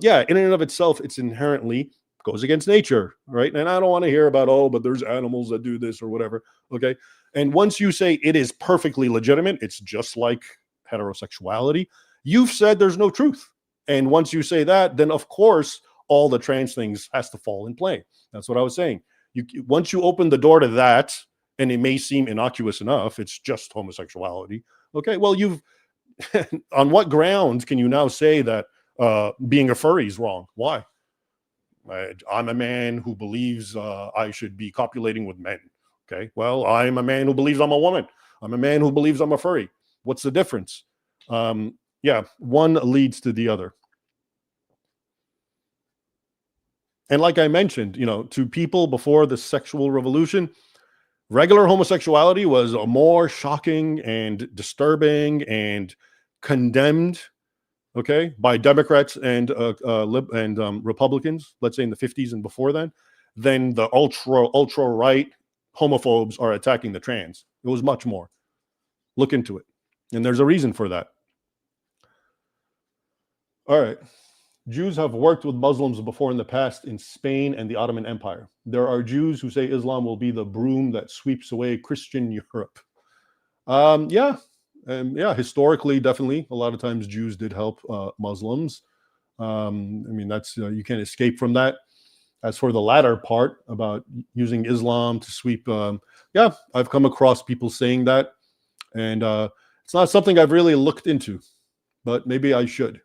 yeah, in and of itself, it's inherently goes against nature, right? And I don't want to hear about, oh, but there's animals that do this or whatever, okay? And once you say it is perfectly legitimate, it's just like heterosexuality, you've said there's no truth. And once you say that, then of course all the trans things has to fall in play. That's what I was saying. Once you open the door to that, and it may seem innocuous enough, it's just homosexuality. Okay, well, you've on what grounds can you now say that being a furry is wrong? Why? I'm a man who believes I should be copulating with men. Okay, well, I'm a man who believes I'm a woman. I'm a man who believes I'm a furry. What's the difference? Yeah, one leads to the other. And like I mentioned, to people before the sexual revolution, regular homosexuality was more shocking and disturbing and condemned, okay, by Democrats and Republicans, let's say in the 50s and before then the ultra right homophobes are attacking the trans. It was much more. Look into it. And there's a reason for that. All right. Jews have worked with Muslims before in the past in Spain and the Ottoman Empire. There are Jews who say Islam will be the broom that sweeps away Christian Europe. Yeah, historically, definitely, a lot of times Jews did help Muslims. I mean, that's you can't escape from that. As for the latter part about using Islam to sweep, yeah, I've come across people saying that, and it's not something I've really looked into, but maybe I should.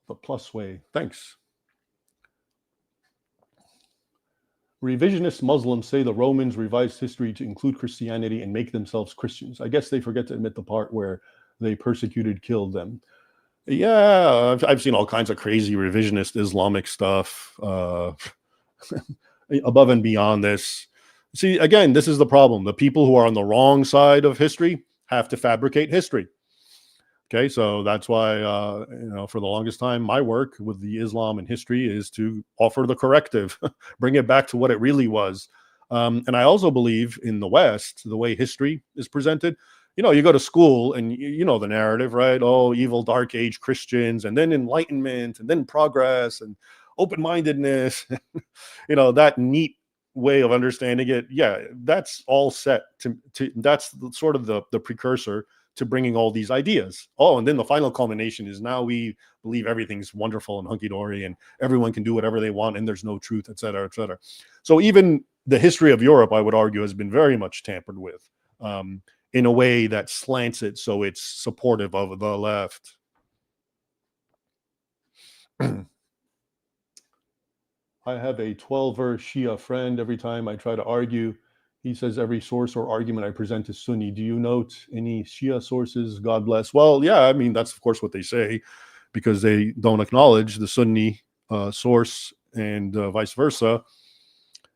The plus way, thanks. Revisionist Muslims say the Romans revised history to include Christianity and make themselves Christians. I guess they forget to admit the part where they persecuted, killed them. Yeah, I've seen all kinds of crazy revisionist Islamic stuff above and beyond this. See, again, this is the problem. The people who are on the wrong side of history have to fabricate history. Okay, so that's why, for the longest time, my work with the Islam and history is to offer the corrective, bring it back to what it really was. And I also believe in the West, the way history is presented. You go to school and you know the narrative, right? Oh, evil, dark age Christians, and then enlightenment, and then progress, and open-mindedness. That neat way of understanding it. Yeah, that's all set to that's sort of the precursor to bringing all these ideas. Oh, and then the final culmination is now we believe everything's wonderful and hunky-dory and everyone can do whatever they want and there's no truth, et cetera, et cetera. So even the history of Europe, I would argue, has been very much tampered with in a way that slants it so it's supportive of the left. I have a 12-verse Shia friend. Every time I try to argue, he says every source or argument I present is Sunni. Do you note any Shia sources? God bless. Well, yeah, I mean, that's of course what they say because they don't acknowledge the Sunni source and vice versa.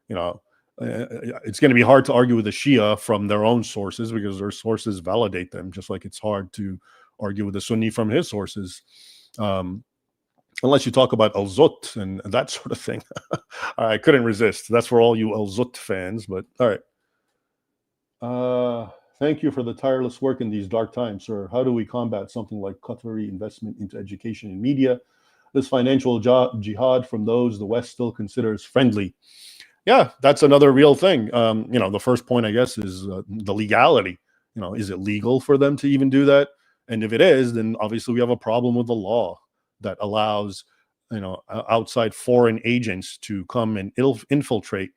It's going to be hard to argue with the Shia from their own sources because their sources validate them, just like it's hard to argue with the Sunni from his sources. Unless you talk about al-Zut and that sort of thing. I couldn't resist. That's for all you al-Zut fans, but all right. Thank you for the tireless work in these dark times, sir. How do we combat something like Qatari investment into education and media? This financial jihad from those the West still considers friendly. Yeah, that's another real thing. The first point, I guess, is the legality. Is it legal for them to even do that? And if it is, then obviously we have a problem with the law that allows, outside foreign agents to come and infiltrate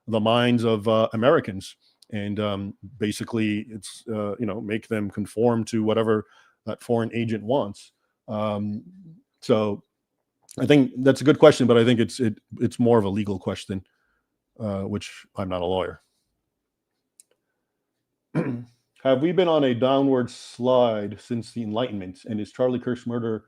the minds of Americans. And basically, it's make them conform to whatever that foreign agent wants. So, I think that's a good question, but I think it's more of a legal question, which I'm not a lawyer. Have we been on a downward slide since the Enlightenment? And is Charlie Kirk's murder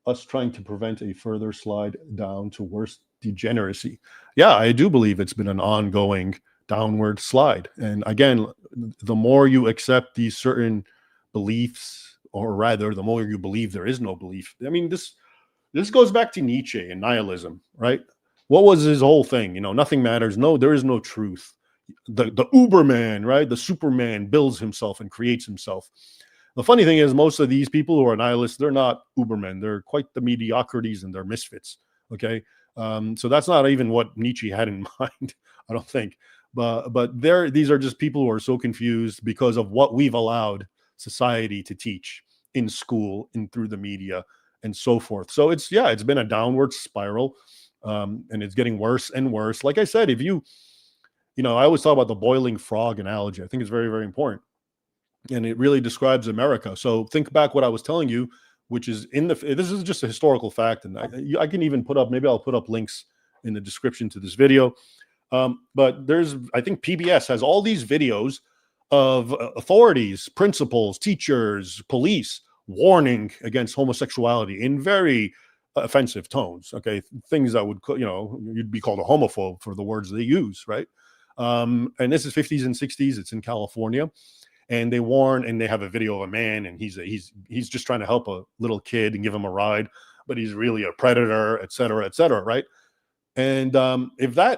us trying to prevent a further slide down to worse degeneracy? Yeah, I do believe it's been an ongoing downward slide. And again, the more you accept these certain beliefs, or rather, the more you believe there is no belief. I mean, this goes back to Nietzsche and nihilism, right? What was his whole thing? Nothing matters. No, there is no truth. The Uberman, right? The Superman builds himself and creates himself. The funny thing is, most of these people who are nihilists, they're not Ubermen. They're quite the mediocrities and they're misfits. Okay, so that's not even what Nietzsche had in mind, I don't think. But these are just people who are so confused because of what we've allowed society to teach in school and through the media and so forth. So it's been a downward spiral, and it's getting worse and worse. Like I said, if I always talk about the boiling frog analogy. I think it's very, very important. And it really describes America. So think back what I was telling you, which is this is just a historical fact. And I can even maybe I'll put up links in the description to this video. But I think PBS has all these videos of authorities, principals, teachers, police warning against homosexuality in very offensive tones. Okay. Things that would, you'd be called a homophobe for the words they use. Right. And this is 50s and 60s. It's in California. And they warn, and they have a video of a man, and he's just trying to help a little kid and give him a ride, but he's really a predator, et cetera, right? And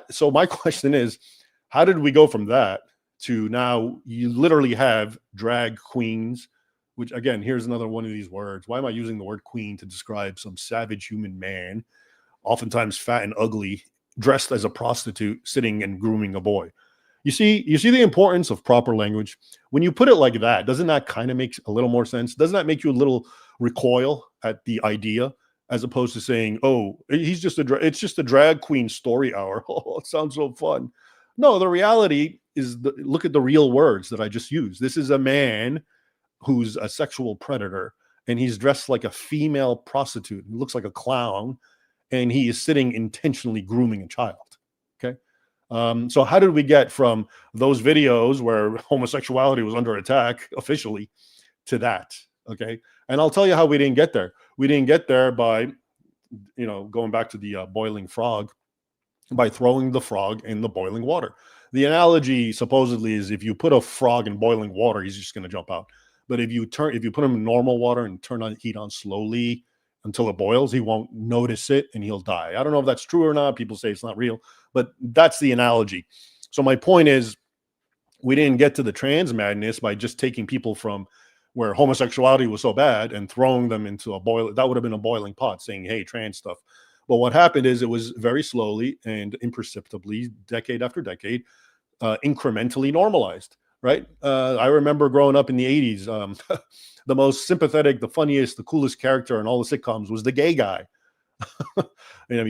so my question is, how did we go from that to now you literally have drag queens, which again, here's another one of these words. Why am I using the word queen to describe some savage human man, oftentimes fat and ugly, dressed as a prostitute, sitting and grooming a boy? You see the importance of proper language. When you put it like that, doesn't that kind of make a little more sense? Doesn't that make you a little recoil at the idea, as opposed to saying, "Oh, it's just a drag queen story hour." Oh, it sounds so fun. No, the reality is, look at the real words that I just used. This is a man who's a sexual predator, and he's dressed like a female prostitute. He looks like a clown, and he is sitting intentionally grooming a child. Okay. So how did we get from those videos where homosexuality was under attack officially to that? Okay. And I'll tell you how we didn't get there. We didn't get there by, going back to the boiling frog, by throwing the frog in the boiling water. The analogy supposedly is if you put a frog in boiling water, he's just going to jump out. But if you put him in normal water and turn on heat on slowly until it boils, he won't notice it and he'll die. I don't know if that's true or not. People say it's not real, but that's the analogy. So my point is, we didn't get to the trans madness by just taking people from where homosexuality was so bad and throwing them into a boil. That would have been a boiling pot saying, hey, trans stuff. But what happened is it was very slowly and imperceptibly, decade after decade, incrementally normalized, right? I remember growing up in the 80s, the most sympathetic, the funniest, the coolest character in all the sitcoms was the gay guy.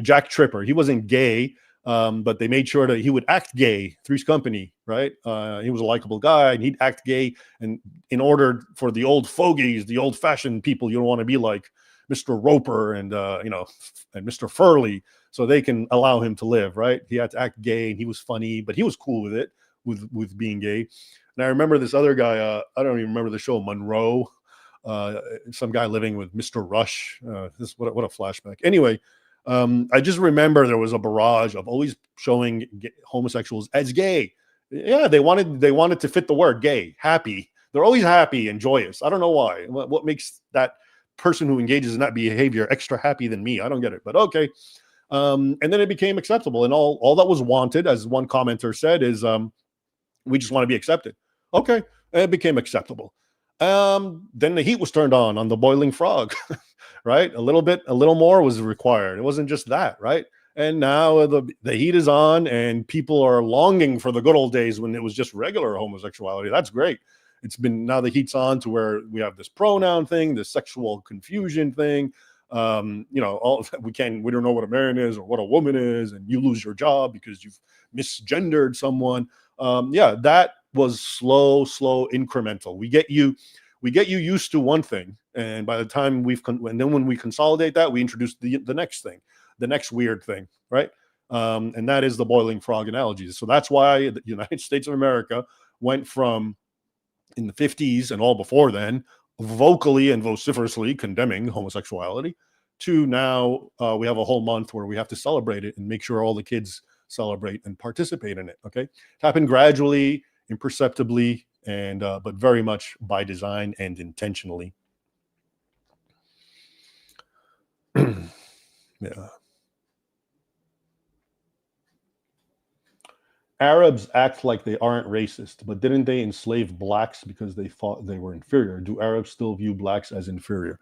Jack Tripper. He wasn't gay, but they made sure that he would act gay. Three's Company, right? He was a likable guy, and he'd act gay. And in order for the old fogies, the old-fashioned people you don't want to be like, Mr. Roper and and Mr. Furley, so they can allow him to live, right? He had to act gay, and he was funny, but he was cool with it, with being gay. And I remember this other guy. I don't even remember the show, Monroe. Some guy living with Mr. Rush. What a flashback. Anyway, I just remember there was a barrage of always showing homosexuals as gay. Yeah, they wanted to fit the word gay, happy. They're always happy and joyous. I don't know why. What makes that person who engages in that behavior extra happy than me? I don't get it, but okay. And then it became acceptable, and all that was wanted, as one commenter said, is we just want to be accepted. Okay, and it became acceptable. Then the heat was turned on the boiling frog, right? A little more was required. It wasn't just that, right? And now the heat is on, and people are longing for the good old days when it was just regular homosexuality. That's great. It's been, now the heat's on to where we have this pronoun thing, this sexual confusion thing. We don't know what a man is or what a woman is, and you lose your job because you've misgendered someone. That was slow, incremental. We get you used to one thing, and by the time when we consolidate that, we introduce the next thing, the next weird thing, right? And that is the boiling frog analogy. So that's why the United States of America went from, in the 50s and all before then, vocally and vociferously condemning homosexuality, to now we have a whole month where we have to celebrate it and make sure all the kids celebrate and participate in it. Okay, it happened gradually, imperceptibly, and but very much by design and intentionally. Yeah. Arabs act like they aren't racist, but didn't they enslave blacks because they thought they were inferior? Do Arabs still view blacks as inferior?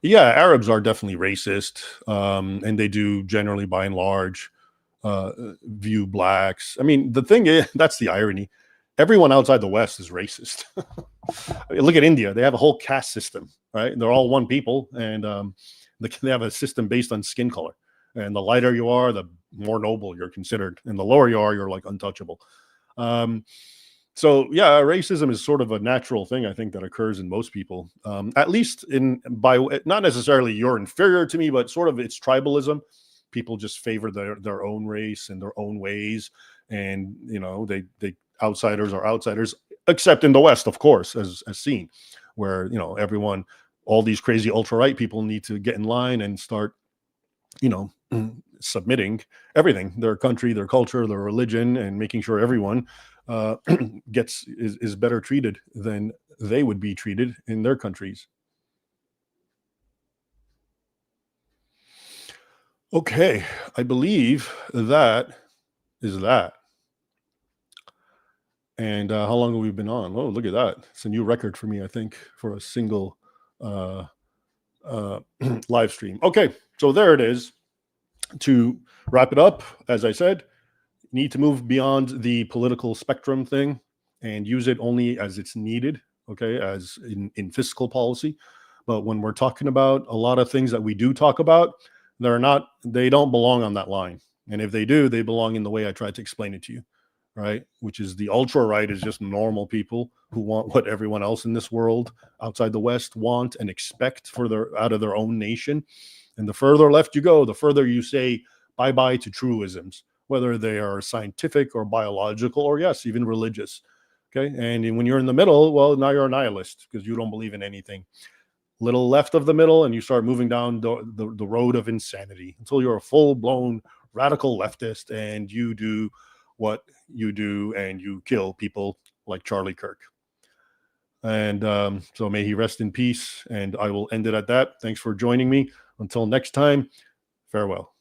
Yeah, Arabs are definitely racist, and they do generally, by and large, view blacks. I mean, the thing is, that's the irony. Everyone outside the West is racist. Look at India. They have a whole caste system, right? They're all one people, and they have a system based on skin color. And the lighter you are, the more noble you're considered. And the lower you are, you're like untouchable. So yeah, racism is sort of a natural thing, I think, that occurs in most people. At least by not necessarily you're inferior to me, but sort of it's tribalism. People just favor their own race and their own ways. And, they outsiders are outsiders, except in the West, of course, as seen, where, everyone, all these crazy ultra-right people need to get in line and start, submitting everything, their country, their culture, their religion, and making sure everyone is better treated than they would be treated in their countries. Okay, I believe that is that. And how long have we been on? Oh, look at that. It's a new record for me, I think, for a single live stream. Okay, so there it is. To wrap it up, as I said, need to move beyond the political spectrum thing and use it only as it's needed, okay, as in fiscal policy. But when we're talking about a lot of things that we do talk about, they don't belong on that line. And if they do, they belong in the way I tried to explain it to you, right? Which is the ultra right is just normal people who want what everyone else in this world outside the West want and expect out of their own nation. And the further left you go, the further you say bye-bye to truisms. whether they are scientific or biological, or yes, even religious. Okay. And when you're in the middle, well, now you're a nihilist because you don't believe in anything. Little left of the middle, and you start moving down the road of insanity until you're a full-blown radical leftist and you do what you do and you kill people like Charlie Kirk. And so may he rest in peace. And I will end it at that. Thanks for joining me. Until next time, farewell.